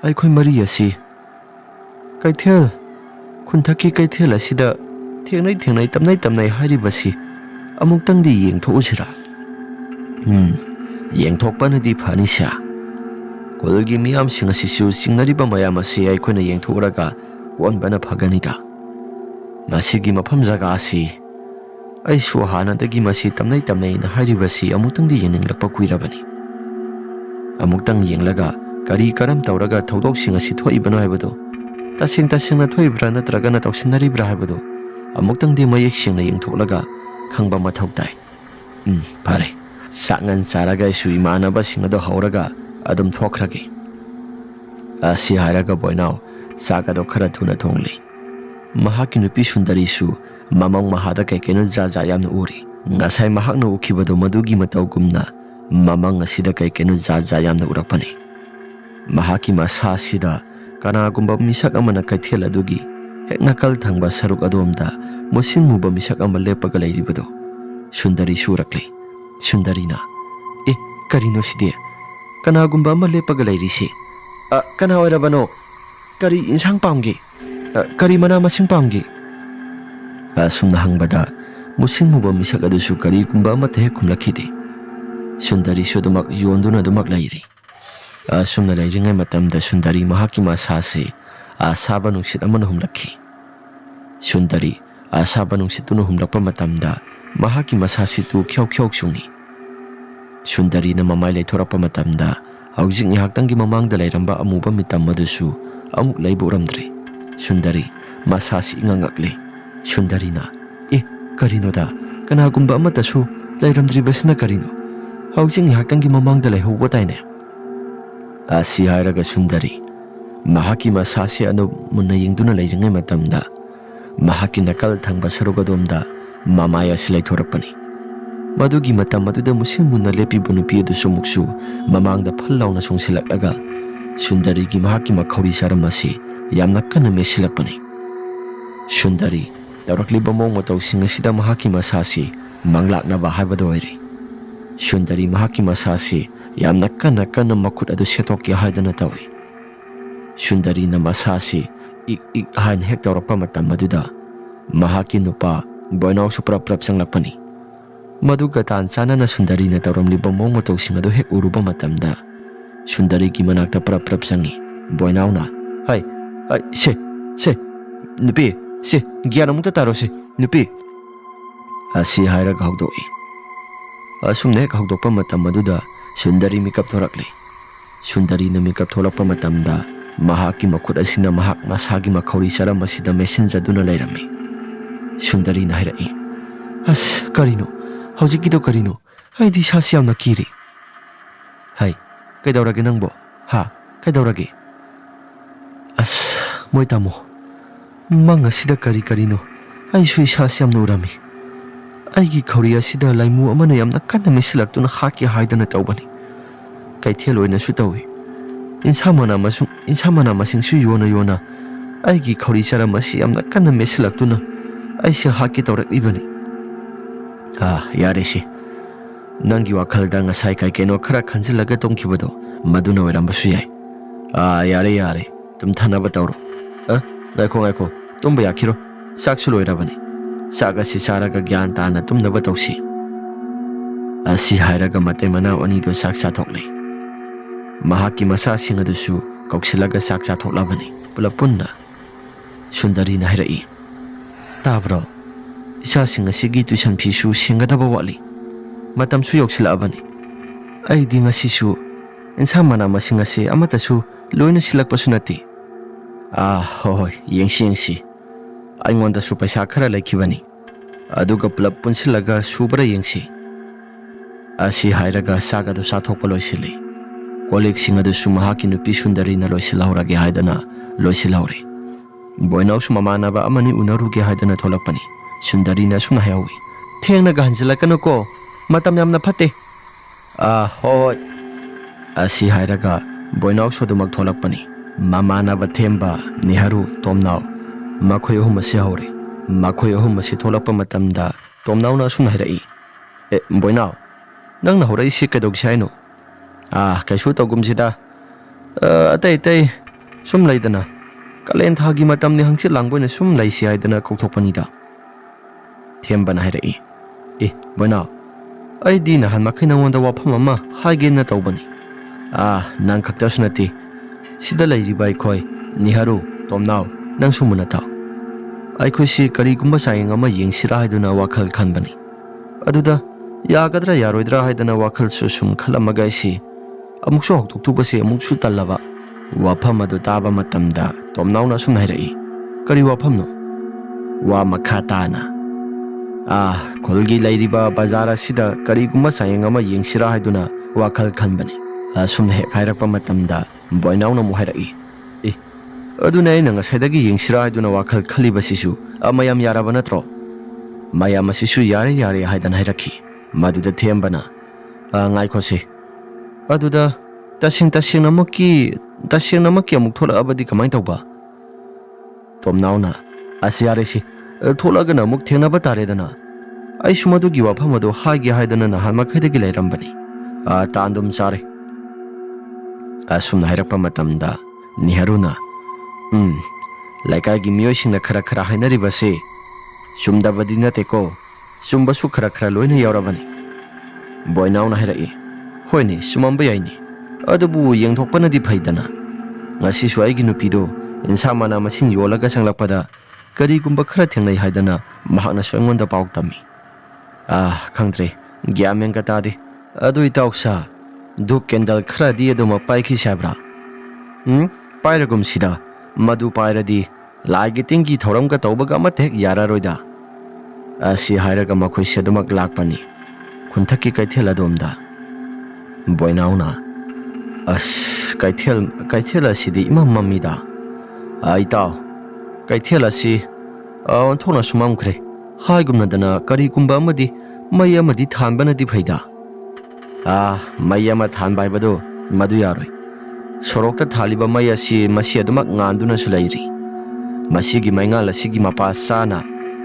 aikhoi mari asi kaithel khunthaki kaithel asida thengnai tamnai haribasi amuktangdi yengthokusira. Yengthokpanadi phanisha. Kolgi miyam sing asisu singnariba mayam asi aikhoina yengthokraga konbana phaganida. Masigi mafam jaga asi aisu hanadagi masi tamnai na haribasi amuktangdi yenginglakpa kuirabani. Amuktang yenglaga kari karam tawraga thodok sing asi thoibano haibado tasengna thoibra natraga na tawsinaribra haibado amuktangdi mayek singna yengthoklaga khangba mathau tai. Pare sangan saraga isu imanaba singado hauraga adum thokrage. Asi hairaga boinau sagado khara thuna thongli. Mahaki nupi Sundari su mamang mahada kaino jaja yamna uri. Ngasai mahakna ukibado madugi matawgumna mamang asida kaino jaja yamna urakpani. mahaki masasida kanagumba misak amana kaithel adugi hek nakal thangba saruk adomda musin muba misak ama lepaga leiribado Sundari surakle Sundarina karino sidi kanagumba ama lepaga leirisi kana oirabano kari insang pamgi kari mana masing pamgi asumna hangbada musin muba misak adusu kari gumba ama te kumlakhide Sundari sudumak yonduna dumak leiri asumna leiringai matamda Sundari mahaki masase asaba nungsit amana humlakhi Sundari asaba nungsit tunu humlakpa matamda mahaki masasi tu khyau sungi Sundari na mamai leithorappa matamda haujik ngihaktangi mamangda leiramba amuba mitam madusu amuk leibu uramdre Sundari masasi ingangakle Sundari na karino da kanagumba amatasu leiramdribasina karino haujik ngihaktangi mamangda leihouba taine asi hairaga Sundari mahaki masasi anu munna yengduna leiringai matamda mahaki nakal thangba sarugadomda mamaya silai thorakpani madugi matam aduda musin munna lepiba nupi adu sumuksu mamangda phallauna songsilaklaga Sundari gi mahaki makhauri saramasi yamna kana mesilakpani Sundari tawrakliba mong matawsing asida mahaki masasi manglaknaba haibado oire Sundari mahaki masasi yamna kana makut adu setokya haidana tawi Sundari na masasi ik hain hek tawrakpa matam maduda mahaki nupa boinaw su prap sanglakpani maduga tan chana na Sundari na tawramliba mong matawsing adu hek uruba matamda Sundari gi manakta prap sangi boinaw na hai se nupi se gyana mukta taro se nupi asi hairaga hawdoi asumne hek hawdokpa matam maduda Sundari mikap thorakle Sundari na mikap tholakpa matamda mahaki makut asina mahak masagi makhauri saram asida messenger duna leirami Sundari na hairai karino haujikido karino haidi sasi yamna kiri hai kaidaurage nangbo kaidaurage moi tamo mang asida karino ai sui sasi yamna urami aigi khauri asida laimu amana yamna kanna mesilaktuna haki haidana tawbani kaithel oina su tawi insamana masing su yona aigi khauri saram asi yamna kanna mesilaktuna aisi haki tawraklibani yare si nangi wakhalda ngasai kai keno khara khanjilaga tongkhibado maduna oirambasu yai yare tum thanaba tawro ngaikho tumba yakhiro saksu loirabani saga si saraga gyan tana tumnaba tawsi asi hairaga mate mana ani do sak sathokle mahaki masasing adusu kauksilaga sak sathoklabani pulapunna Sundari na hairai tabro isasing asigi tuition fisu singadaba wali matam su yoksilabani aidi ngasisu insamana masing ase amatasu loina silakpasu nati hoi yengsi aingonda su paisa khara laikibani aduga pulap punsilaga subra yengsi asi hairaga saga do sathokpa loisili kolik singa do sumahaki nupi Sundari na loisilahurage haidana loisilahuri boinaw sumamana ba amani unaruge haidana tholakpani Sundari na sumna hayawi thengna gahanjilakano ko matam yamna phate hoi asi hairaga boinaw sodumak tholakpani mamana ba themba Neharu Tomnaw makhoi ahum ase haure makhoi ahum ase tholakpa matamda Tomnaw na sumna hairai boinaw nang na horai se kadogsaino kaisu tawgumsida atai sum laidana kalen thagi matamni hangsi langboina sum laisi haidana kokthokpanida thembana hairai boinaw aidi na han makhai nangonda wafam ama haigena tawbani nang khaktasu nati sida lairiba aikhoi Neharu Tomnaw nang sumuna taw aikhoi si karigumba sayeng ama yengsira haiduna wakhal khanbani aduda yagadra yaroidra haidana wakhal su sum khalamaga si amuksu hoktoktubase amuksu tallaba wafam adu taba matamda Tomnaw na sum hairai kari wafamno wa makhatana kolgi lairiba bazara sida karigumba sayeng ama yengsira haiduna wakhal khanbani sum hek hairakpa matamda boinaw na mu hairai aduna ina ngasaidagi yengsira haiduna wakhal khalibasisu amayam yaraba natro mayam asisu yare haidana hairakhi maduda thembana ngaikhosi aduda tasing namuki Tasyenamaki amuk tholakabadi kamai tauba? Tomnauna asi yaresi tholagana amuk thengnaba taredana. Aisu madugi wafam adu haige haidana nahan makhaidagi leirambani. Tandum sare. Asumna hairakpa matamda Niharuna laikagi miyoisingna khara khara hainaribase sumdabadi nateko sumbasu khara khara loina yaurabani. Boinauna hairai hoini sumamba yaini adubu yengthokpanadi phaidana. Ngasisu aigi nupido insa mana masing yolaga sanglakpada karigumba khara thengnai haidana mahakna soingonda pauk tami. Khangdre gyamenga tade adu itauksa duk kendal khara di aduma paiki sabra. Pairagum sida madu pairadi laigi tingi thoramga taubaga amatek yararoida. Asi hairaga makhoi sedumak lakpani khunthaki kaithel adomda. Boinauna kaithel asidi imam mamida. Aitao kaithel asi onthona sumamkhre haigumna dana karigumba amadi mai amadi thanbanadi phaida. Mai ama thanbai bado madu yaroi. Sorokta thaliba mai asi masi adumak nganduna sulairi. Masigi maingal asigi mapa sana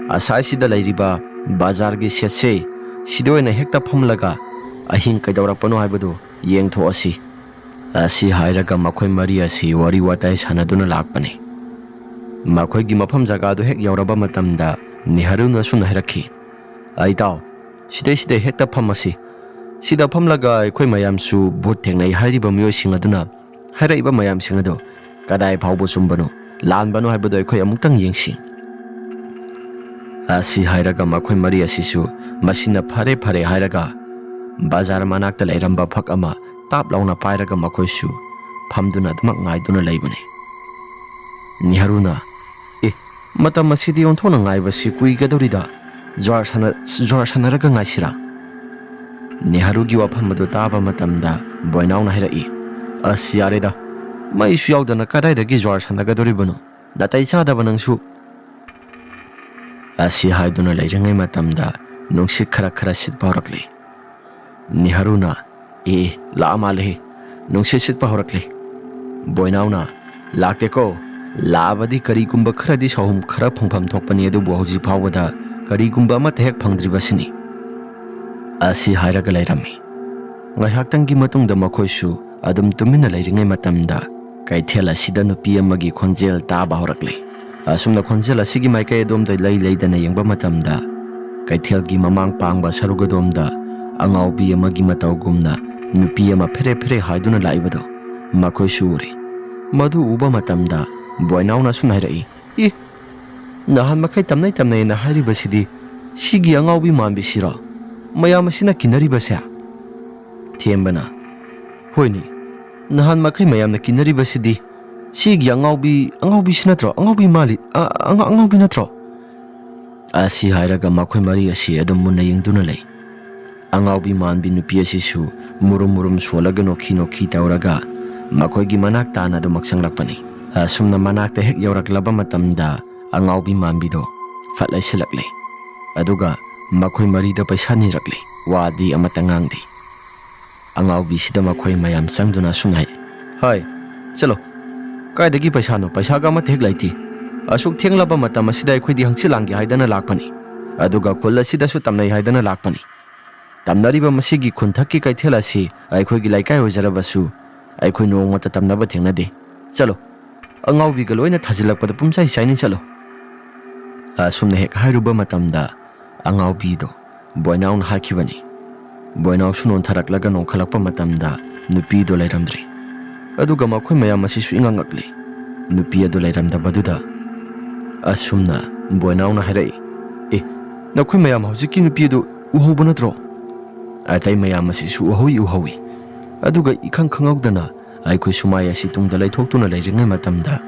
asai sida lairiba bazar gi setse sidoina hekta phamlaga ahin kaidaurakpano haibado yengtho asi hairaga makhoi mari asi wari watai sanaduna lakpani. Makhoi gi mafam jaga do hek yauraba matamda Niharuna suna hairakhi. Aitao sidai hekta phamasi sida phamlaga akhoi mayamsu bhut thengnai hairiba miyoising aduna hairaiba mayamsing ado kadai phaubo sumbano lanbano haibado akhoi amuktang yengsi. Asi hairaga makhoi mari asisu masina phare hairaga bazar manakta lairamba phak ama tap launa pairaga makhoisu phamduna dumak ngaiduna laibane. Niharuna matam masidi onthona ngaibasi kuigadorida jwar sanaraga ngaisira. Niharugi wafam adu taba matamda boinauna hairai yareda maisu yaudana kadaidagi jwar sanagadoribano natai chadaba nangsu. Asi haiduna lairangai matamda nungsit khara sitpa horakle. Niharuna laamalehe nungsit sitpa horakle. Boinauna lakteko laabadi karigumba kharadi sahum khara phangpham thokpani adubu hauji phawada karigumba amata hek phangdribasini. Asi hairaga lairami. Ngaihaktangi matungda makhoisu adum tumina lairingai matamda kaithel asida nupi amagi khonjel taba horakle. Asumna khonjel asigi maikai adomda laidana yengba matamda kaithelgi mamang pangba sarugadomda angaubi amagi matawgumna nupi ama phere haiduna laibado makhoisu uri. Madu uba matamda boinauna sunairai nahan makai tamnai na hairibasidi sigi angaubi manbisira mayam asina kinaribasa. Thembana hoini nahan makai mayamna kinaribasidi sigi angaubi sinatro angaubi mali angaubi natro. Asi hairaga makhoi mari asi adum munna yengduna lei. Angaubi manbi nupi asisu murum solaga nokhi tauraga makhoi gi manak tana do maksanglakpani. Asumna manakta hek yauraklaba matamda angaubi manbido fatlai silakle. Aduga makhoi marida paisa nirakle wadi amata ngangdi. Angaubi sida makhoi mayam sangduna sunai. Hai chalo kaidagi paisa no paisa ga mathek laiti. Asuk thenglaba matam asida akhoi di hangchi langgi haidana lakpani. Aduga khol asida su tamnai haidana lakpani. Tamnariba masigi khunthakki kaithel asi akhoi gi laikai ojarabasu akhoi nongmata tamnaba thengnade. Chalo angaubi ga loina thajilakpada pumsai saini chalo. Asumna hek hairuba matamda angaubi do boinaun hakibani. Boinau sunon tharaklaga nongkhalakpa matamda nupi do lairamdre. Aduga makhoi mayam asisu ingangakle. Nupi ado lairamdabaduda asumna boinauna hairai nakhoi mayam hojiki nupi do uhoba natro. Atai mayam asisu uhowi aduga ikhang khangawdana aikhoi sumai asi tungda laithoktuna lairingai matamda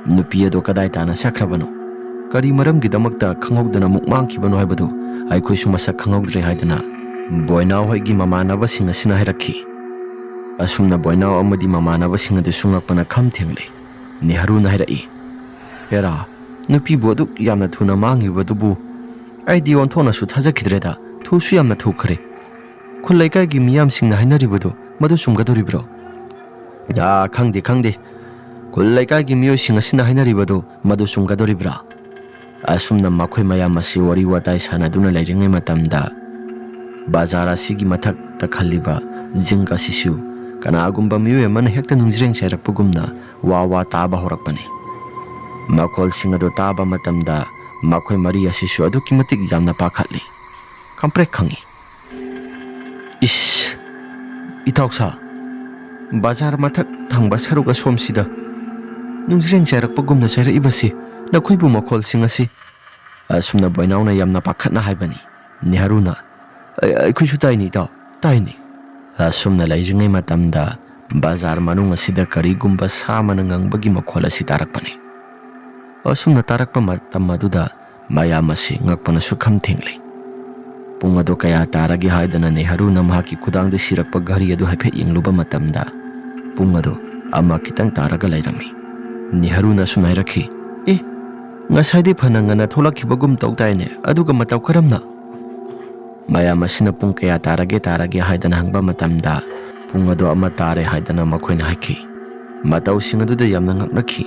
nupi ado kadai tana sakrabano kari maramgidamakta khangawdana mukmangkhibano haibado aikhoi sumasa khangawdre haidana boinau hoigi mamanabasing asina hairakhi. Asumna boinau amadi mamanabasing adu sungakpana khamthengle. Niharuna hairai hera nupi bodu yamna thuna mangibadubu aidi onthona su thajakhidreda thusu yamna thukhre. Khulaikai gi miyam singna hainaribado madu sumgadoribro. Khangde ꯈꯨꯜ ꯂꯩꯀꯥꯏꯒꯤ ꯃꯤꯑꯣꯏꯁꯤꯡ ꯑꯁꯤꯅ ꯍꯥꯏꯅꯔꯤꯕꯗꯨ ꯃꯗꯨ ꯆꯨꯝꯒꯗꯧꯔꯤꯕ꯭ꯔꯥ? ꯑꯁꯨꯝꯅ ꯃꯈꯣꯏ ꯃꯌꯥꯝ ꯑꯁꯤ ꯋꯥꯔꯤ ꯋꯥꯇꯥꯏ ꯁꯥꯟꯅꯗꯨꯅ ꯂꯩꯔꯤꯉꯩ ꯃꯇꯝꯗ ꯕꯖꯥꯔ ꯑꯁꯤꯒꯤ ꯃꯊꯛꯇ ꯈꯜꯂꯤꯕ ꯖꯤꯡꯒ ꯑꯁꯤꯁꯨ ꯀꯅꯥꯒꯨꯝꯕ ꯃꯤꯑꯣꯏ ꯑꯃꯅ ꯍꯦꯛꯇ ꯅꯨꯡꯖ꯭ꯔꯦꯡ ꯁꯩꯔꯛꯄꯒꯨꯝꯅ ꯋꯥ ꯋꯥ ꯇꯥꯕ ꯍꯧꯔꯛꯄꯅꯤ꯫ ꯃꯈꯣꯜꯁꯤꯡ ꯑꯗꯨ ꯇꯥꯕ ꯃꯇꯝꯗ ꯃꯈꯣꯏ ꯃꯔꯤ ꯑꯁꯤꯁꯨ ꯑꯗꯨꯛꯀꯤ ꯃꯇꯤꯛ ꯌꯥꯝꯅ ꯄꯥꯈꯠꯂꯤ꯫ ꯈꯪꯄ꯭ꯔꯦꯛ ꯈꯪꯏ, "ꯏꯁ, ꯏꯇꯥꯎꯁꯥ, ꯕꯖꯥꯔ ꯃꯊꯛ ꯊꯪꯕ ꯁꯔꯨꯛ ꯑꯁꯣꯝꯁꯤꯗ ꯅꯨꯡꯖ꯭ꯔꯦꯡ ꯆꯥꯏꯔꯛꯄꯒꯨꯝꯅ ꯆꯥꯏꯔꯛꯏꯕꯁꯤ ꯅꯈꯣꯏꯕꯨ ꯃꯈꯣꯜꯁꯤꯡ ꯑꯁꯤ?" ꯑꯁꯨꯝꯅ ꯕꯣꯏꯅꯥꯎꯅ ꯌꯥꯝꯅ ꯄꯥꯈꯠꯅ ꯍꯥꯏꯕꯅꯤ꯫ ꯅꯤꯍꯥꯔꯨꯅ, "ꯑꯩꯈꯣꯏꯁꯨ ꯇꯥꯏꯅꯤ ꯏꯇꯥꯎ, ꯇꯥꯏꯅꯤ." ꯑꯁꯨꯝꯅ ꯂꯩꯔꯤꯉꯩ ꯃꯇꯝꯗ ꯕꯖꯥꯔ ꯃꯅꯨꯡ ꯑꯁꯤꯗ ꯀꯔꯤꯒꯨꯝꯕ ꯁꯥ ꯑꯃꯅ ꯉꯪꯕꯒꯤ ꯃꯈꯣꯜ ꯑꯁꯤ ꯇꯥꯔꯛꯄꯅꯤ꯫ ꯑꯁꯨꯝꯅ ꯇꯥꯔꯛꯄ ꯃꯇꯝ ꯑꯗꯨꯗ ꯃꯌꯥꯝ ꯑꯁꯤ ꯉꯛꯄꯅ ꯁꯨꯛꯈꯝ ꯊꯦꯡꯂꯤ꯫ ꯄꯨꯡ ꯑꯗꯨ ꯀꯌꯥ ꯇꯥꯔꯒꯦ ꯍꯥꯏꯗꯅ ꯅꯤꯍꯥꯔꯨꯅ ꯃꯍꯥꯛꯀꯤ ꯈꯨꯗꯥꯡꯗ ꯁꯤꯔꯛꯄ ꯘꯔꯤ ꯑꯗꯨ ꯍꯥꯏꯐꯦꯠ ꯌꯦꯡꯂꯨꯕ ꯃꯇꯝꯗ ꯄꯨꯡ ꯑꯗꯨ 1 ꯈꯤꯇꯪ ꯇꯥꯔꯒ ꯂꯩꯔꯝꯃꯤ꯫ ꯅꯤꯍꯥꯔꯨꯅ ꯑꯁꯨꯝ ꯍꯥꯏꯔꯛꯈꯤ, "ꯑꯦ, ꯉꯁꯥꯏꯗꯤ ꯐꯅ ꯉꯟꯅ ꯊꯣꯛꯂꯛꯈꯤꯕꯒꯨꯝ ꯇꯧꯗꯥꯏꯅꯦ, ꯑꯗꯨꯒ ꯃꯇꯧ ꯀꯔꯝꯅ?" ꯃꯌꯥꯝ ꯑꯁꯤꯅ ꯄꯨꯡ ꯀꯌꯥ ꯇꯥꯔꯒꯦ ꯍꯥꯏꯗꯅ ꯍꯪꯕ ꯃꯇꯝꯗ ꯄꯨꯡ ꯑꯗꯨ 1 ꯇꯥꯔꯦ ꯍꯥꯏꯗꯅ ꯃꯈꯣꯏꯅ ꯍꯥꯏꯈꯤ꯫ ꯃꯇꯧꯁꯤꯡ ꯑꯗꯨꯗ ꯌꯥꯝꯅ ꯉꯛꯅꯈꯤ꯫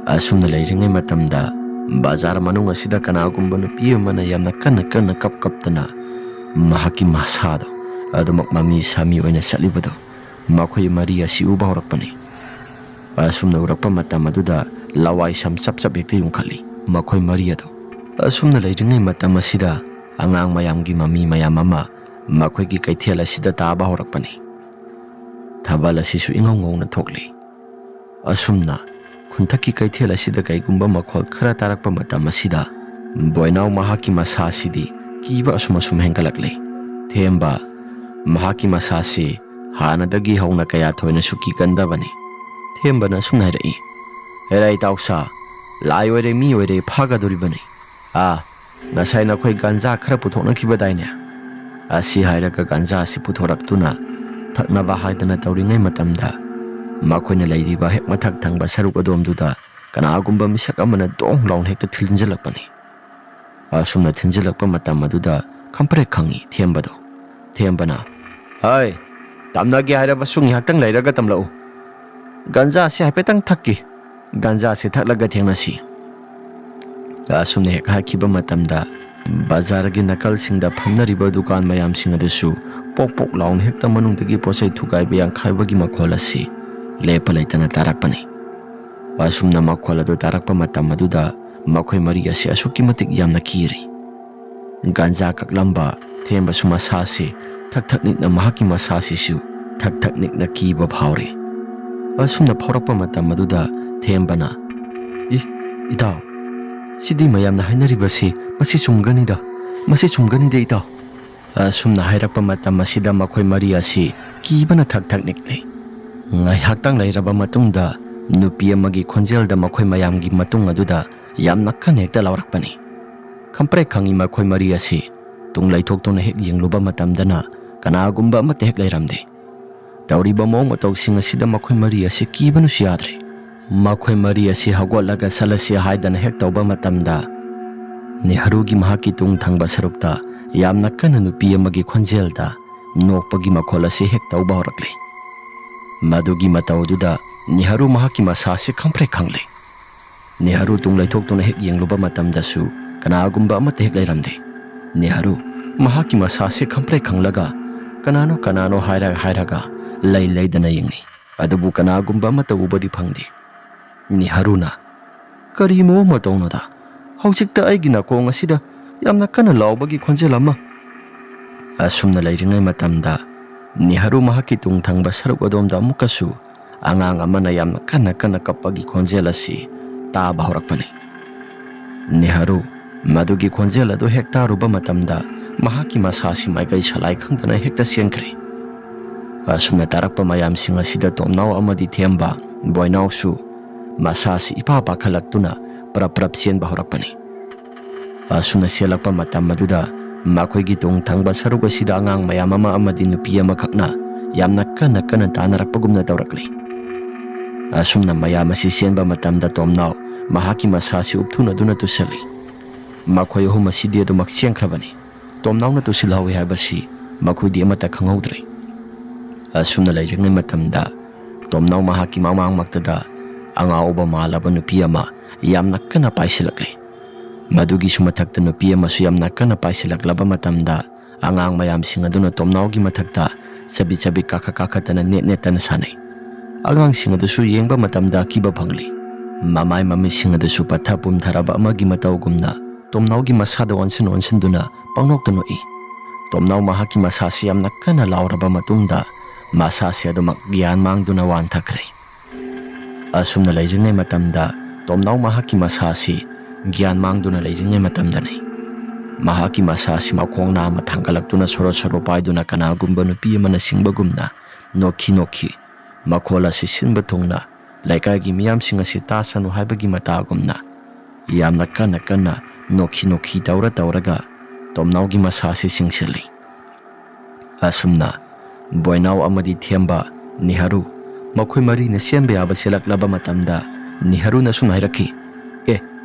ꯑꯁꯨꯝꯅ ꯂꯩꯔꯤꯉꯩ ꯃꯇꯝꯗ ꯕꯖꯥꯔ ꯃꯅꯨꯡ ꯑꯁꯤꯗ ꯀꯅꯥꯒꯨꯝꯕ ꯅꯨꯄꯤ ꯑꯃꯅ ꯌꯥꯝꯅ ꯀꯟꯅ ꯀꯞꯇꯅ ꯃꯍꯥꯛꯀꯤ ꯃꯁꯥꯗꯣ ꯑꯗꯨꯃꯛ ꯃꯃꯤ ꯁꯥꯃꯤ ꯑꯣꯏꯅ ꯆꯠꯂꯤꯕꯗꯨ ꯃꯈꯣꯏ ꯃꯔꯤ ꯑꯁꯤ ꯎꯕ ꯍꯧꯔꯛꯄꯅꯤ꯫ ꯑꯁꯨꯝꯅ ꯎꯔꯛꯄ ꯃꯇꯝ ꯑꯗꯨꯗ ꯂꯋꯥꯏꯁꯝ ꯆꯞ ꯍꯦꯛꯇ ꯌꯨꯡꯈꯠꯂꯤ ꯃꯈꯣꯏ ꯃꯔꯤ ꯑꯗꯨ꯫ ꯑꯁꯨꯝꯅ ꯂꯩꯔꯤꯉꯩ ꯃꯇꯝ ꯑꯁꯤꯗ ꯑꯉꯥꯡ ꯃꯌꯥꯝꯒꯤ ꯃꯃꯤ ꯃꯌꯥꯝ ꯑꯃ ꯃꯈꯣꯏꯒꯤ ꯀꯩꯊꯦꯜ ꯑꯁꯤꯗ ꯇꯥꯕ ꯍꯧꯔꯛꯄꯅꯤ꯫ ꯊꯥꯕꯜ ꯑꯁꯤꯁꯨ ꯏꯉꯧ ꯉꯧꯅ ꯊꯣꯛꯂꯤ꯫ ꯑꯁꯨꯝꯅ ꯈꯨꯟꯊꯛꯀꯤ ꯀꯩꯊꯦꯜ ꯑꯁꯤꯗ ꯀꯩꯒꯨꯝꯕ ꯃꯈꯣꯜ ꯈꯔ ꯇꯥꯔꯛꯄ ꯃꯇꯝ ꯑꯁꯤꯗ ꯕꯣꯏꯅꯥꯎ ꯃꯍꯥꯛꯀꯤ ꯃꯁꯥꯁꯤꯗꯤ ꯀꯤꯕ ꯑꯁꯨꯝ ꯍꯦꯟꯒꯠꯂꯛꯂꯤ꯫ ꯊꯦꯝꯕ ꯃꯍꯥꯛꯀꯤ ꯃꯁꯥꯁꯤ ꯍꯥꯟꯅꯗꯒꯤ ꯍꯧꯅ ꯀꯌꯥ ꯊꯣꯏꯅꯁꯨ ꯀꯤꯒꯟꯗꯕꯅꯤ꯫ ꯊꯦꯝꯕꯅ ꯑꯁꯨꯝꯅ ꯍꯥꯏꯔꯛꯏ, "ꯍꯦꯔꯥ ꯏꯇꯥꯎꯁꯥ, ꯂꯥꯏ ꯑꯣꯏꯔꯦ ꯃꯤ ꯑꯣꯏꯔꯦ ꯐꯥꯒꯗꯣꯔꯤꯕꯅꯤ꯫ ꯉꯁꯥꯏ ꯅꯈꯣꯏ ꯒꯟꯖꯥ ꯈꯔ ꯄꯨꯊꯣꯛꯅꯈꯤꯕꯗꯥꯏꯅꯦ?" ꯑꯁꯤ ꯍꯥꯏꯔꯒ ꯒꯟꯖꯥ ꯑꯁꯤ ꯄꯨꯊꯣꯔꯛꯇꯨꯅ ꯊꯛꯅꯕ ꯍꯥꯏꯗꯅ ꯇꯧꯔꯤꯉꯩ ꯃꯇꯝꯗ ꯃꯈꯣꯏꯅ ꯂꯩꯔꯤꯕ ꯍꯦꯛ ꯃꯊꯛ ꯊꯪꯕ ꯁꯔꯨꯛ ꯑꯗꯣꯝꯗꯨꯗ ꯀꯅꯥꯒꯨꯝꯕ ꯃꯤꯁꯛ ꯑꯃꯅ ꯗꯣꯡ ꯂꯥꯎꯅ ꯍꯦꯛꯇ ꯊꯤꯟꯖꯤꯜꯂꯛꯄꯅꯤ꯫ ꯑꯁꯨꯝꯅ ꯊꯤꯟꯖꯤꯜꯂꯛꯄ ꯃꯇꯝ ꯑꯗꯨꯗ ꯈꯪꯄ꯭ꯔꯦꯛ ꯈꯪꯏ ꯊꯦꯝꯕꯗꯣ꯫ ꯊꯦꯝꯕꯅ, "ꯍꯩ, ꯇꯝꯅꯒꯦ ꯍꯥꯏꯔꯕꯁꯨ ꯉꯥꯏꯍꯥꯛꯇꯪ ꯂꯩꯔꯒ ꯇꯝꯂꯛꯎ꯫ ꯒꯟꯖꯥꯁꯤ ꯍꯥꯏꯐꯦꯠꯇꯪ ꯊꯛꯀꯦ, ꯒꯟꯖꯥꯁꯤ ꯊꯛꯂꯒ ꯊꯦꯡꯅꯁꯤ." ꯑꯁꯨꯝꯅ ꯍꯦꯛ ꯍꯥꯏꯈꯤꯕ ꯃꯇꯝꯗ ꯕꯖꯥꯔꯒꯤ ꯅꯥꯀꯜꯁꯤꯡꯗ ꯐꯝꯅꯔꯤꯕ ꯗꯨꯀꯥꯟ ꯃꯌꯥꯝꯁꯤꯡ ꯑꯗꯨꯁꯨ ꯄꯣꯛ ꯄꯣꯛ ꯂꯥꯎꯅ ꯍꯦꯛꯇ ꯃꯅꯨꯡꯗꯒꯤ ꯄꯣꯠꯆꯩ ꯊꯨꯒꯥꯏꯕ ꯌꯥꯡꯈꯥꯏꯕꯒꯤ ꯃꯈꯣꯜ ꯑꯁꯤ ꯂꯦꯞꯄ ꯂꯩꯇꯅ ꯇꯥꯔꯛꯄꯅꯤ꯫ ꯑꯁꯨꯝꯅ ꯃꯈꯣꯜ ꯑꯗꯨ ꯇꯥꯔꯛꯄ ꯃꯇꯝ ꯑꯗꯨꯗ ꯃꯈꯣꯏ ꯃꯔꯤ ꯑꯁꯤ ꯑꯁꯨꯛꯀꯤ ꯃꯇꯤꯛ ꯌꯥꯝꯅ ꯀꯤꯔꯤ꯫ ꯒꯟꯖꯥ ꯀꯛꯂꯝꯕ ꯊꯦꯝꯕꯁꯨ ꯃꯁꯥꯁꯤ ꯊꯛ ꯅꯤꯛꯅ ꯃꯍꯥꯛꯀꯤ ꯃꯁꯥꯁꯤꯁꯨ ꯊꯛ ꯅꯤꯛꯅ ꯀꯤꯕ ꯐꯥꯎꯔꯤ꯫ ꯑꯁꯨꯝꯅ ꯐꯥꯎꯔꯛꯄ ꯃꯇꯝ ꯑꯗꯨꯗ ꯊꯦꯝꯕꯅ, "ꯏꯇꯥꯎ, ꯁꯤꯗꯤ ꯃꯌꯥꯝꯅ ꯍꯥꯏꯅꯔꯤꯕꯁꯤ ꯃꯁꯤ ꯆꯨꯝꯒꯅꯤꯗ ꯏꯇꯥꯎ." ꯑꯁꯨꯝꯅ ꯍꯥꯏꯔꯛꯄ ꯃꯇꯝ ꯑꯁꯤꯗ ꯃꯈꯣꯏ ꯃꯔꯤ ꯑꯁꯤ ꯀꯤꯕꯅ ꯊꯛ ꯅꯤꯛꯂꯤ꯫ ꯉꯥꯏꯍꯥꯛꯇꯪ ꯂꯩꯔꯕ ꯃꯇꯨꯡꯗ ꯅꯨꯄꯤ ꯑꯃꯒꯤ ꯈꯣꯟꯖꯦꯜꯗ ꯃꯈꯣꯏ ꯃꯌꯥꯝꯒꯤ ꯃꯇꯨꯡ ꯑꯗꯨꯗ ꯌꯥꯝꯅ ꯀꯟꯅ ꯍꯦꯛꯇ ꯂꯥꯎꯔꯛꯄꯅꯤ꯫ ꯈꯪꯄ꯭ꯔꯦꯛ ꯈꯪꯏ ꯃꯈꯣꯏ ꯃꯔꯤ ꯑꯁꯤ ꯇꯨꯡ ꯂꯩꯊꯣꯛꯇꯨꯅ ꯍꯦꯛ ꯌꯦꯡꯂꯨꯕ ꯃꯇꯝꯗꯅ ꯀꯅꯥꯒꯨꯝꯕ ꯑꯃꯠꯇ ꯍꯦꯛ ꯂꯩꯔꯝꯗꯦ꯫ ꯇꯧꯔꯤꯕ ꯃꯑꯣꯡ ꯃꯇꯧꯁꯤꯡ ꯑꯁꯤꯗ ꯃꯈꯣꯏ ꯃꯔꯤ ꯑꯁꯤ ꯀꯤꯕꯅꯁꯨ ꯌꯥꯗ꯭ꯔꯦ꯫ ꯃꯈꯣꯏ ꯃꯔꯤ ꯑꯁꯤ ꯍꯧꯒꯠꯂꯒ ꯆꯠꯂꯁꯤ ꯍꯥꯏꯗꯅ ꯍꯦꯛ ꯇꯧꯕ ꯃꯇꯝꯗ ꯅꯤꯍꯥꯔꯨꯒꯤ ꯃꯍꯥꯛꯀꯤ ꯇꯨꯡ ꯊꯪꯕ ꯁꯔꯨꯛꯇ ꯌꯥꯝꯅ ꯀꯟꯅ ꯅꯨꯄꯤ ꯑꯃꯒꯤ ꯈꯣꯟꯖꯦꯜꯗ ꯅꯣꯛꯄꯒꯤ ꯃꯈꯣꯜ ꯑꯁꯤ ꯍꯦꯛ ꯇꯧꯕ ꯍꯧꯔꯛꯂꯤ꯫ ꯃꯗꯨꯒꯤ ꯃꯇꯧ ꯑꯗꯨꯗ ꯅꯤꯍꯥꯔꯨ ꯃꯍꯥꯛꯀꯤ ꯃꯁꯥꯁꯤ ꯈꯪꯄ꯭ꯔꯦꯛ ꯈꯪꯂꯤ꯫ ꯅꯤꯍꯥꯔꯨ ꯇꯨꯡ ꯂꯩꯊꯣꯛꯇꯨꯅ ꯍꯦꯛ ꯌꯦꯡꯂꯨꯕ ꯃꯇꯝꯗꯁꯨ ꯀꯅꯥꯒꯨꯝꯕ ꯑꯃꯠꯇ ꯍꯦꯛ ꯂꯩꯔꯝꯗꯦ꯫ ꯅꯤꯍꯥꯔꯨ ꯃꯍꯥꯛꯀꯤ ꯃꯁꯥꯁꯤ ꯈꯪꯄ꯭ꯔꯦꯛ ꯈꯪꯂꯒ ꯀꯅꯥꯅꯣ ꯍꯥꯏꯔꯒ ꯂꯩꯗꯅ ꯌꯦꯡꯉꯤ, ꯑꯗꯨꯕꯨ ꯀꯅꯥꯒꯨꯝꯕ ꯑꯃꯠꯇ ꯎꯕꯗꯤ ꯐꯪꯗꯦ꯫ ꯅꯤꯍꯥꯔꯨꯅ, "ꯀꯔꯤ ꯃꯑꯣꯡ ꯃꯇꯧꯅꯣꯗ? ꯍꯧꯖꯤꯛꯇ ꯑꯩꯒꯤ ꯅꯥꯀꯣꯡ ꯑꯁꯤꯗ ꯌꯥꯝꯅ ꯀꯟꯅ ꯂꯥꯎꯕꯒꯤ ꯈꯣꯟꯖꯦꯜ ꯑꯃ." ꯑꯁꯨꯝꯅ ꯂꯩꯔꯤꯉꯩ ꯃꯇꯝꯗ ꯅꯤꯍꯥꯔꯨ ꯃꯍꯥꯛꯀꯤ ꯇꯨꯡ ꯊꯪꯕ ꯁꯔꯨꯛ ꯑꯗꯣꯝꯗ ꯑꯃꯨꯛꯀꯁꯨ ꯑꯉꯥꯡ ꯑꯃꯅ ꯌꯥꯝꯅ ꯀꯟꯅ ꯀꯞꯄꯒꯤ ꯈꯣꯟꯖꯦꯜ ꯑꯁꯤ ꯇꯥꯕ ꯍꯧꯔꯛꯄꯅꯤ꯫ ꯅꯤꯍꯥꯔꯨ ꯃꯗꯨꯒꯤ ꯈꯣꯟꯖꯦꯜ ꯑꯗꯨ ꯍꯦꯛ ꯇꯥꯔꯨꯕ ꯃꯇꯝꯗ ꯃꯍꯥꯛꯀꯤ ꯃꯁꯥꯁꯤ ꯃꯥꯏꯀꯩ ꯁꯂꯥꯏ ꯈꯪꯗꯅ ꯍꯦꯛꯇ ꯆꯦꯟꯈ꯭ꯔꯦ꯫ ꯑꯁꯨꯝꯅ ꯇꯥꯔꯛꯄ ꯃꯌꯥꯝꯁꯤꯡ ꯑꯁꯤꯗ ꯇꯣꯝꯅꯥꯎ ꯑꯃꯗꯤ ꯊꯦꯝꯕ, ꯕꯣꯏꯅꯥꯎꯁꯨ ꯃꯁꯥꯁꯤ ꯏꯄꯥ ꯄꯥꯈꯠꯂꯛꯇꯨꯅ ꯄ꯭ꯔꯞ ꯆꯦꯟꯕ ꯍꯧꯔꯛꯄꯅꯤ꯫ ꯑꯁꯨꯝꯅ ꯆꯦꯜꯂꯛꯄ ꯃꯇꯝ ꯑꯗꯨꯗ ꯃꯈꯣꯏꯒꯤ ꯇꯨꯡ ꯊꯪꯕ ꯁꯔꯨꯛ ꯑꯁꯤꯗ ꯑꯉꯥꯡ ꯃꯌꯥꯝ ꯑꯃ ꯑꯃꯗꯤ ꯅꯨꯄꯤ ꯑꯃꯈꯛꯅ ꯌꯥꯝꯅ ꯀꯟꯅ ꯇꯥꯅꯔꯛꯄꯒꯨꯝꯅ ꯇꯧꯔꯛꯂꯤ꯫ ꯑꯁꯨꯝꯅ ꯃꯌꯥꯝ ꯑꯁꯤ ꯆꯦꯟꯕ ꯃꯇꯝꯗ ꯇꯣꯝꯅꯥꯎ ꯃꯍꯥꯛꯀꯤ ꯃꯁꯥꯁꯤ ꯎꯞꯊꯨꯅꯗꯨꯅ ꯇꯨꯁꯤꯜꯂꯤ꯫ ꯃꯈꯣꯏ ꯑꯍꯨꯝ ꯑꯁꯤꯗꯤ ꯑꯗꯨꯃꯛ ꯆꯦꯟꯈ꯭ꯔꯕꯅꯤ꯫ ꯇꯣꯝꯅꯥꯎꯅ ꯇꯨꯁꯤꯜꯍꯧꯏ ꯍꯥꯏꯕꯁꯤ ꯃꯈꯣꯏꯗꯤ ꯑꯃꯠꯇ ꯈꯪꯍꯧꯗ꯭ꯔꯦ꯫ ꯑꯁꯨꯝꯅ ꯂꯩꯔꯤꯉꯩ ꯃꯇꯝꯗ ꯇꯣꯝꯅꯥꯎ ꯃꯍꯥꯛꯀꯤ ꯃꯃꯥꯡꯃꯛꯇꯗ angauba malaba nupi ama yamna kana paisilakli. Madugi sumathakta nupi amasu yamna kana paisilaklaba matamda angang mayamsing aduna tomnaugi mathakta sabi kakatana net-netana sanay. Angangsing adusu yengba matamda kiba phangli. Mamay mamising adusu patha pumtharaba amagi matawgumna tomnaugi masada onsin duna pangnok tunoi. Tomnau mahaki masasi yamna kana lauraba matungda masasi adumak gyan mangduna wanthakre. Asumna laijingnay matamda tomnau mahaki masasi gyan mangduna laijingnay matamdanay. Mahaki masasi makhong na mathangkalaktuna soro paiduna kanagumba nupi ama nasingbagumna noki makhola si sinba thongna laikagi miyamsing asi tasanu haibagi matagumna yamna kana noki tauraga tomnaugi masasi singsili. Asumna boinau amadi themba Niharu makhoi mari na sembe aba selaklaba matamda Niharu na sunhairaki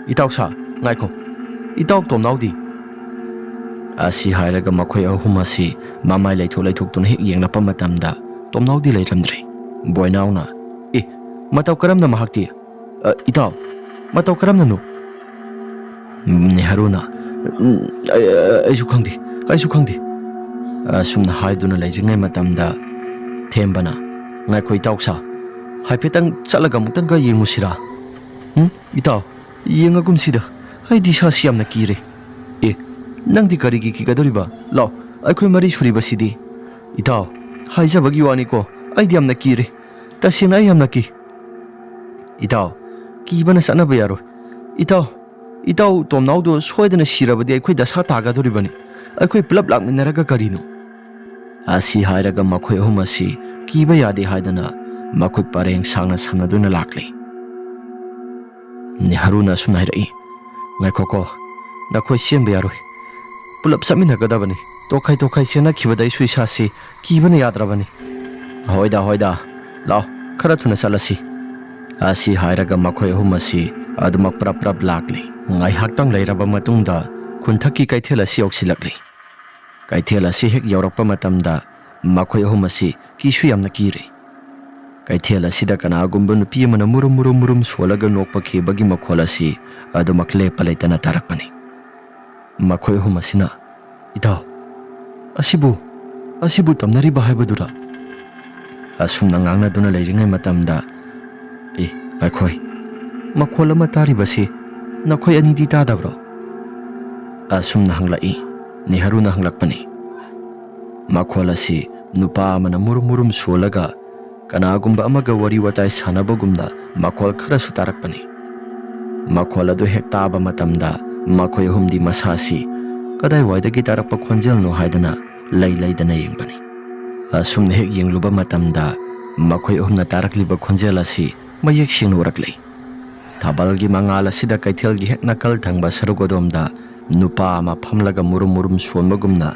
itaw sa ngaiko itaw tomnaudi asi hairaga makhoi ahum asi mamai laithok tun hek yenglapa matamda tomnaudi leiramdre. Boinauna mataw karamna mahakti itaw mataw karamna no. Niharuna aisu khangdi asumna haiduna leijingai matamda thembana ngaikho itaw sa haipetang chalaga mutanga yengusira itaw yengagumsida haidi sa siamna kire nangdi karigi kigadoriba law aikhoi mari suribasidi itaw haijabagi wani ko aidi amna kire tasina ai amna ki itaw kibana sanaba yaro itaw tomnaudo soidana sirabadi aikhoi dasa tagadoribani aikhoi pulap lakminaraga karino. Asi hairaga makhoi ahum asi kiba yade haidana makhut pareng sangna samnaduna lakli. Niharuna sunairai ngaikho nakhoi sembe yaroi pulap saminagadabani tokhai sena khibadai suisasi kibana yadrabani. Hoida law khara thuna salasi. Asi hairaga makhoi ahum asi adumak prap lakli. Ngai haktang leiraba matungda khunthaki kaithela si oksilakli. Kaithela si hek yaurakpa matamda makhoi ahum asi kisu yamna kire. Kaithela sida kanagumba nupi amana murum solaga nokpa khebagi makhola si adumak lepa leitana tarakpani. Makhoi ahum asina itaw asibu tamnariba haibadura. Asumna ngangnaduna leiringai matamda aikhoi makhola mataribasi nakhoi anidi tadabro. Asumna hanglai Niharuna hanglakpani. Makhola si nupa amana murum solaga kanagumba amaga wari watai sanabagumda makhol khara sutarakpani. Makhola do hek taba matamda makhoi ahumdi masasi kadai waidagi tarakpa khonjel no haidana laidana yengpani. Asumna hek yengluba matamda makhoi ahumna tarakliba khonjel asi mayek singna uraklei. Thabalgi mangala sida kaithelgi hek nakal thangba sarugodomda nupa ama phamlaga murum sonbagumna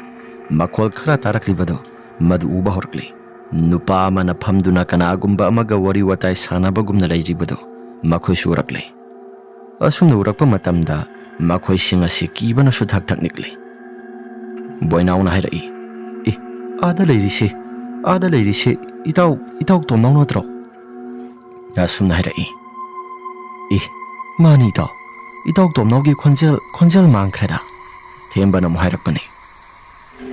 makhol khara taraklibado madu uba horklei. Nupa ama na phamduna kanagumba amaga wari watai sanabagumna leijibado makhoi suraklei. Asumna urakpa matamda makhoi singasi kibana suthak thakniklei. Boinauna hairai ada leirise itaw tomnau natro. Asumna hairai mani itaw tomnaugi khonjel mangkhreda. Thembana mu hairakpani.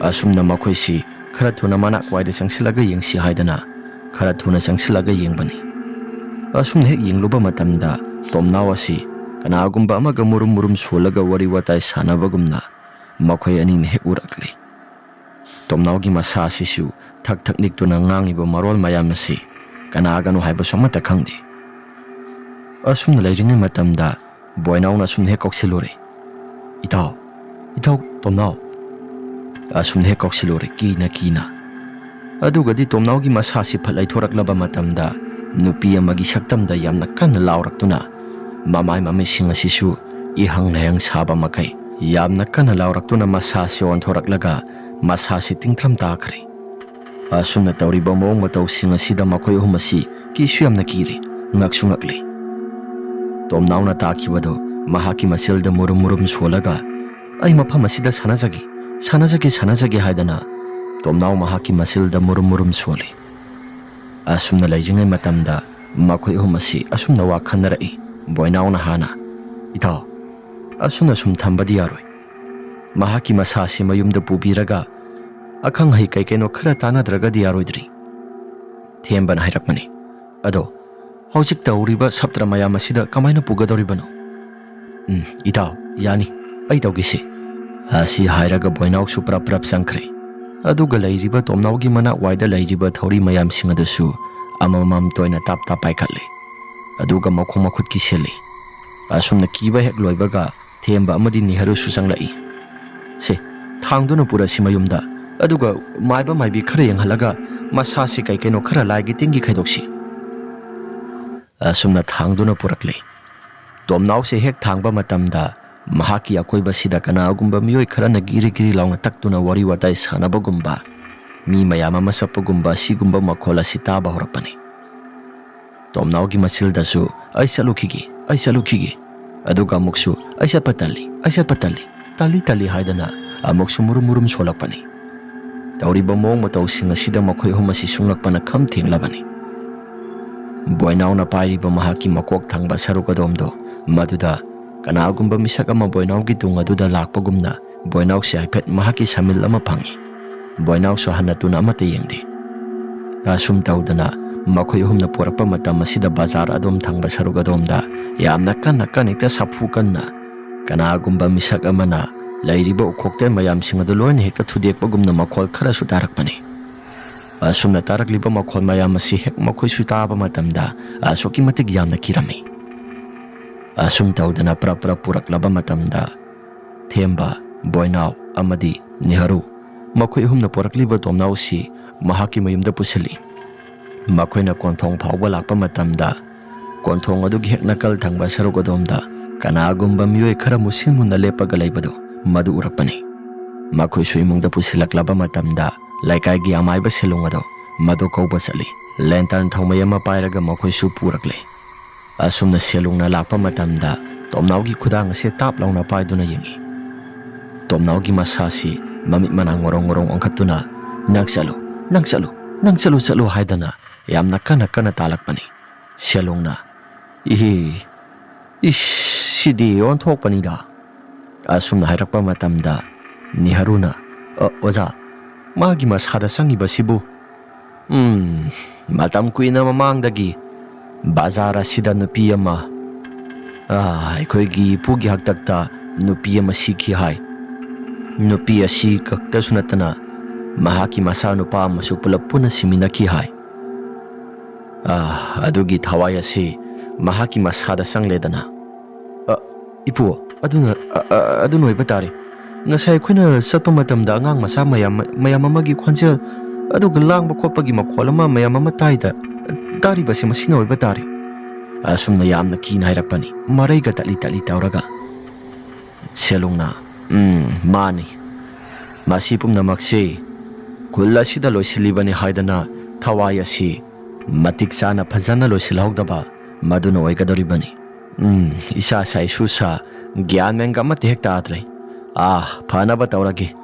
Asumna makhoi si khara thuna manak waida changsilaga yengsi haidana khara thuna changsilaga yengbani. Asumna hek yengluba matamda tomnau asi kanagumba amaga murum solaga wari watai sanabagumna makhoi ani hek urakli. Tomnaugi masa asisu thak niktuna ngangiba marol mayam asi kanaganu haiba somata khangdi. Asumna leiringai matamda boinauna asumna hek koksilore itaw tomnau. Asumna hek koksilore kina adugadi tomnaugi masasi phalai thoraklaba matamda nupi amagi saktamda yamna kanna lauraktuna mamai mamising asisu ihang saba makai yamna kanna lauraktuna masasi onthoraklaga masasi tingthram takhre. Asumna tawriba mawng mataw sing asida makhoi ahum asi kisu yamna kire ngaksu ngakle. Tomnauna takibado mahaki masilda murum solaga ai mafam asida sanajagi haidana tomnau mahaki masilda murum sole. Asumna leijingai matamda Makhoi ahum asi asumna wa khannarai. Boinauna hana. Itaw, asuna sum thambadi yaroi. Mahaki masasi mayumda pubiraga akhang hai kai keno khara tanadragadi yaroidri. Thembana hairakmani. Ado, hojik tauriba saptra mayam asida kamaina pugadoribano. Itaw, yani, ai tawgisi. Asi hairaga boinaw su prap sangkre. Aduga lairiba tomnawgi mana waida lairiba thori mayam singadasu amamam toina tap paikhatle. Aduga makhong makhut ki seli. Asumna kiba hek loibaga themba amadi niharu susanglai. Se, thangduna pura simayumda. Aduga maiba maibi khara yanghalaga masasi kai keno khara laigi tingi khaidoksi. Asumna thangduna purakle. Tomnaw se hek thangba matamda mahaki akoiba sida kanagumba miyoi kharana giri launa taktuna wari watai sanabagumba mi mayama masapagumba sigumba makhola sitaba horapani. Tomnawgi masildasu ai salukhigi aduga amuksu ai satpatali tali haidana amuksu murum solakpani. Tauriba mong mataw singa sida makhoi humasi sungakpana kham thenglabani. Boinauna pairiba mahaki makok thangba sarukadomdo maduda kanagumba misak ama boinawgi tunga duda lakpagumna boinaw si haipet mahaki samil ama phangi. Boinaw so hanatuna amata yengde. Asum tawdana makhoi humna porakpa matam asida bazar adom thangba sarukadomda yamna kan sapfu kanna kanagumba misak amana lairiba ukhokte mayam singadu loina hekta thudekpagumna makhol khara su tarakpani. Asumna tarakliba makhol mayam asi hek makhoi su taba matamda asoki matik yamna kirami. Asum tawdana pra puraklaba matamda Themba, Boinaw, amadi Niharu makhoi humna porakliba tomnaw si mahaki mayumda pusili. Makhoina konthong phawba lakpa matamda konthong adugi hek nakal thangba sarukadomda kanagumba miyoi khara musin munna lepaga leibado madu urakpani. Makhoi su imungda pusilaklaba matamda laikai amaiba selung ado madu kauba sali. Lantern thongmayama pairaga makhoi su purakle. Asumna selungna lakpa matamda tomnawgi khudang ase tap launa paiduna yengi. Tomnawgi masasi mamit manang ngorong ongkhatuna nang salu haidana yamna kana talakpani. Selungna sidi on thokpani da. Asumna hairakpa matamda Niharuna oza magi masada sangiba sibu matam kuina mamangdagi bazara sida nupi ama aikoigi pugi haktakta nupi ama sikhi hai. Nupi asi kakta sunatana mahaki masa nupa amasu pulap puna siminaki hai. Adugi thawai asi mahaki masada sangledana. Ipu aduna oiba tare. Ngasai khuna satpa matamda angang masa mayam amagi khonjel aduga langba khopagi makhol ama mayam ama taida tariba se masina oiba tare. Asumna yamna kina hairakpani maraiga tali tawraga. Selungna mani masi pumnamakse kulla sida loisilibani haidana thawai asi matik sana phajana loisilhogdaba maduna oigadoribani. Isa sai susa gyan menga mate hek taatre. Phanaba tawrage.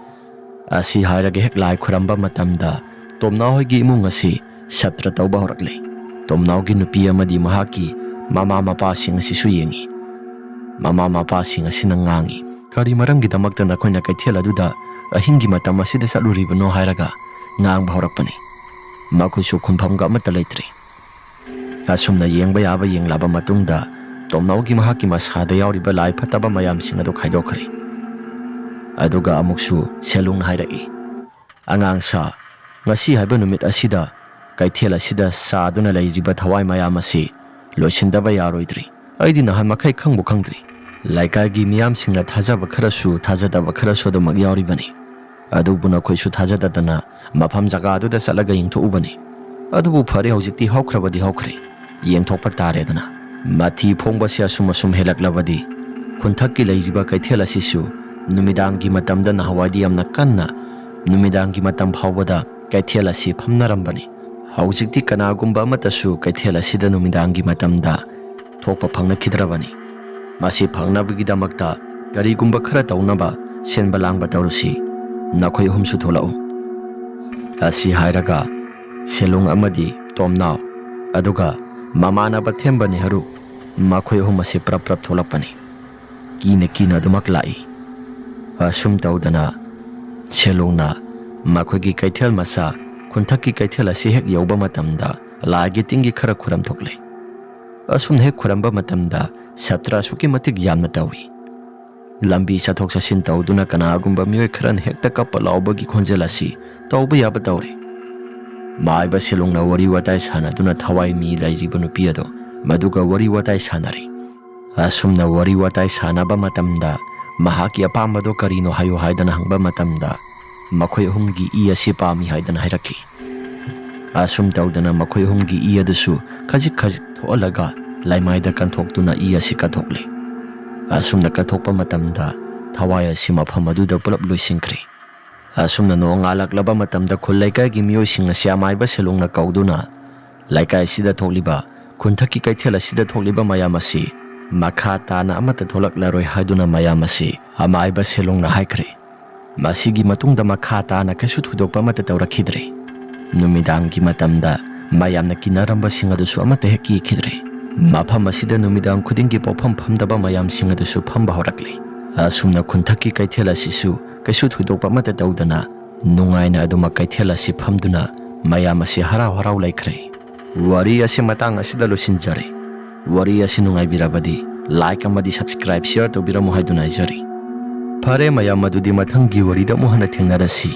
Asi hairage hek lai khuramba matamda tomnaw hoigi imung asi satra tawba horakle. Tomnawgi nupi amadi mahaki mama mapa sing asi su yengi. Mama mapa sing asi nangangi. Kari maramgidamakta nakoina kaithela duda ahingi matam asida saluribano hairaga ngang horakpani. Makhoi su khumpham ga amata leitre. Asumna yengba yaba yenglaba matungda tomnawgi mahaki masada yauriba lai phataba mayam sing ado khaidokhre. Aduga amuksu selung hairai. Angang sa ngasi haiba numit asida kaithela sida saduna lairiba thawai mayam asi loisindaba yaroidri. Aidi nahan makai khangbu khangdri. Laikagi miyam singna thajaba kharasu thajadaba kharasu do mag yauribani. Adubuna khoisu thajadadana mafam jaga aduda salaga yingthobani. Adubu phare hojikti haukrabadi haukre. Yengthokpa taredana. Mathi phongba sia sum helaklabadi khunthakki lairiba kaithela sisu numidangi matamda nahawadi amna kanna numidangi matam phawbada kaithela si phamnarambani. Hojikti kanagumba amatasu kaithela sida numidangi matamda thokpa phangna khidrabani. Masi phangnabigidamakta karigumba khara tawnaba senba langba tawrusi nakhoi humsu tholau. Asi hairaga selung amadi tomnaw aduga ꯃꯃꯥꯟꯅꯕ ꯊꯦꯝꯕ ꯅꯦꯍꯔꯨ ꯃꯈꯣꯏ ꯑꯍꯨꯝ ꯑꯁꯤ ꯄ꯭ꯔꯞ ꯄ꯭ꯔꯞ ꯊꯣꯛꯂꯛꯄꯅꯤ ꯀꯤꯅ ꯑꯗꯨꯃꯛ ꯂꯥꯛꯏ ꯑꯁꯨꯝ ꯇꯧꯗꯅ ꯁꯦꯂꯣꯡꯅ ꯃꯈꯣꯏꯒꯤ ꯀꯩꯊꯦꯜ ꯃꯆꯥ ꯈꯨꯟꯊꯛꯀꯤ ꯀꯩꯊꯦꯜ ꯑꯁꯤ ꯍꯦꯛ ꯌꯧꯕ ꯃꯇꯝꯗ ꯂꯥꯏꯒꯤ ꯇꯤꯟꯒꯤ ꯈꯔ ꯈꯨꯔꯝ ꯊꯣꯛꯂꯦ ꯑꯁꯨꯝꯅ ꯍꯦꯛ ꯈꯨꯔꯝꯕ ꯃꯇꯝꯗ ꯁꯥꯇ꯭ꯔ ꯑꯁꯨꯛꯀꯤ ꯃꯇꯤꯛ ꯌꯥꯝꯅ ꯇꯧꯏ ꯂꯝꯕꯤ ꯆꯠꯊꯣꯛ ꯆꯠꯁꯤꯟ ꯇꯧꯗꯨꯅ ꯀꯅꯥꯒꯨꯝꯕ ꯃꯤꯑꯣꯏ ꯈꯔꯅ ꯍꯦꯛꯇ ꯀꯞꯄ ꯂꯥꯎꯕꯒꯤ ꯈꯣꯟꯖꯦꯜ ꯑꯁꯤ ꯇꯧꯕ ꯌꯥꯕ ꯇꯧꯔꯦ ꯃꯥꯏꯕ ꯁꯦꯂꯣꯡꯅ ꯋꯥꯔꯤ ꯋꯥꯇꯥꯏ ꯁꯥꯟꯅꯗꯨꯅ ꯊꯋꯥꯏ ꯃꯤ ꯂꯩꯔꯤꯕ ꯅꯨꯄꯤ ꯑꯗꯨ ꯃꯗꯨꯒ ꯋꯥꯔꯤ ꯋꯥꯇꯥꯏ ꯁꯥꯟꯅꯔꯤ ꯑꯁꯨꯝꯅ ꯋꯥꯔꯤ ꯋꯥꯇꯥꯏ ꯁꯥꯟꯅꯕ ꯃꯇꯝꯗ ꯃꯍꯥꯛꯀꯤ ꯑꯄꯥꯝꯕꯗꯣ ꯀꯔꯤꯅꯣ ꯍꯥꯏꯌꯨ ꯍꯥꯏꯗꯅ ꯍꯪꯕ ꯃꯇꯝꯗ ꯃꯈꯣꯏ ꯑꯍꯨꯝꯒꯤ ꯏ ꯑꯁꯤ ꯄꯥꯝꯃꯤ ꯍꯥꯏꯗꯅ ꯍꯥꯏꯔꯛꯈꯤ ꯑꯁꯨꯝ ꯇꯧꯗꯅ ꯃꯈꯣꯏ ꯑꯍꯨꯝꯒꯤ ꯏ ꯑꯗꯨꯁꯨ ꯈꯖꯤꯛ ꯊꯣꯛꯍꯜꯂꯒ ꯂꯩꯃꯥꯏꯗ ꯀꯟꯊꯣꯛꯇꯨꯅ ꯏ ꯑꯁꯤ ꯀꯠꯊꯣꯛꯂꯦ ꯑꯁꯨꯝꯅ ꯀꯠꯊꯣꯛꯄ ꯃꯇꯝꯗ ꯊꯋꯥꯏ ꯑꯁꯤ ꯃꯐꯝ ꯑꯗꯨꯗ ꯄꯨꯂꯞ ꯂꯣꯏꯁꯤꯟꯈ꯭ꯔꯦ ꯑꯁꯨꯝꯅ ꯅꯣꯡꯉꯥꯜꯂꯛꯂꯕ ꯃꯇꯝꯗ ꯈꯨꯜ ꯂꯩꯀꯥꯏꯒꯤ ꯃꯤꯑꯣꯏꯁꯤꯡ ꯑꯁꯤ ꯑꯃꯥꯏꯕ ꯁꯦꯂꯣꯡꯅ ꯀꯧꯗꯨꯅ ꯂꯩꯀꯥꯏ ꯑꯁꯤꯗ ꯊꯣꯛꯂꯤꯕ ꯈꯨꯟꯊꯛꯀꯤ ꯀꯩꯊꯦꯜ ꯑꯁꯤꯗ ꯊꯣꯛꯂꯤꯕ ꯃꯌꯥꯝ ꯑꯁꯤ ꯃꯈꯥ ꯇꯥꯅ ꯑꯃꯠꯇ ꯊꯣꯛꯂꯛꯂꯔꯣꯏ ꯍꯥꯏꯗꯨꯅ ꯃꯌꯥꯝ ꯑꯁꯤ ꯑꯃꯥꯏꯕ ꯁꯦꯂꯣꯡꯅ ꯍꯥꯏꯈ꯭ꯔꯦ ꯃꯁꯤꯒꯤ ꯃꯇꯨꯡꯗ ꯃꯈꯥ ꯇꯥꯅ ꯀꯩꯁꯨ ꯊꯣꯏꯗꯣꯛꯄ ꯑꯃꯠꯇ ꯇꯧꯔꯛꯈꯤꯗ꯭ꯔꯦ ꯅꯨꯃꯤꯗꯥꯡꯒꯤ ꯃꯇꯝꯗ ꯃꯌꯥꯝꯅ ꯀꯤꯅꯔꯝꯕꯁꯤꯡ ꯑꯗꯨꯁꯨ ꯑꯃꯠꯇ ꯍꯦꯛ ꯀꯤꯈꯤꯗ꯭ꯔꯦ ꯃꯐꯝ ꯑꯁꯤꯗ ꯅꯨꯃꯤꯗꯥꯡ ꯈꯨꯗꯤꯡꯒꯤ ꯄꯣꯛꯐꯝ ꯐꯝꯗꯕ ꯃꯌꯥꯝꯁꯤꯡ ꯑꯗꯨꯁꯨ ꯐꯝꯕ ꯍꯧꯔꯛꯂꯦ ꯑꯁꯨꯝꯅ ꯈꯨꯟꯊꯛꯀꯤ ꯀꯩꯊꯦꯜ ꯑꯁꯤꯁꯨ ꯀꯩꯁꯨ ꯊꯣꯏꯗꯣꯛꯄ ꯑꯃꯠꯇ ꯇꯧꯗꯅ ꯅꯨꯡꯉꯥꯏꯅ ꯑꯗꯨꯃꯛ ꯀꯩꯊꯦꯜ ꯑꯁꯤ ꯐꯝꯗꯨꯅ ꯃꯌꯥꯝ ꯑꯁꯤ ꯍꯔꯥꯎ ꯍꯔꯥꯎ ꯂꯩꯈ꯭ꯔꯦ ꯋꯥꯔꯤ ꯑꯁꯤ ꯃꯇꯥꯡ ꯑꯁꯤꯗ ꯂꯣꯏꯁꯤꯟꯖꯔꯦ ꯋꯥꯔꯤ ꯑꯁꯤ ꯅꯨꯡꯉꯥꯏꯕꯤꯔꯕꯗꯤ ꯂꯥꯏꯛ ꯑꯃꯗꯤ ꯁꯕꯁꯀ꯭ꯔꯥꯏꯕ ꯁꯤꯌꯔ ꯇꯧꯕꯤꯔꯝꯃꯨ ꯍꯥꯏꯗꯨꯅ ꯍꯥꯏꯖꯔꯤ ꯐꯔꯦ ꯃꯌꯥꯝ ꯑꯗꯨꯗꯤ ꯃꯊꯪꯒꯤ ꯋꯥꯔꯤꯗ ꯑꯃꯨꯛ ꯍꯟꯅ ꯊꯦꯡꯅꯔꯁꯤ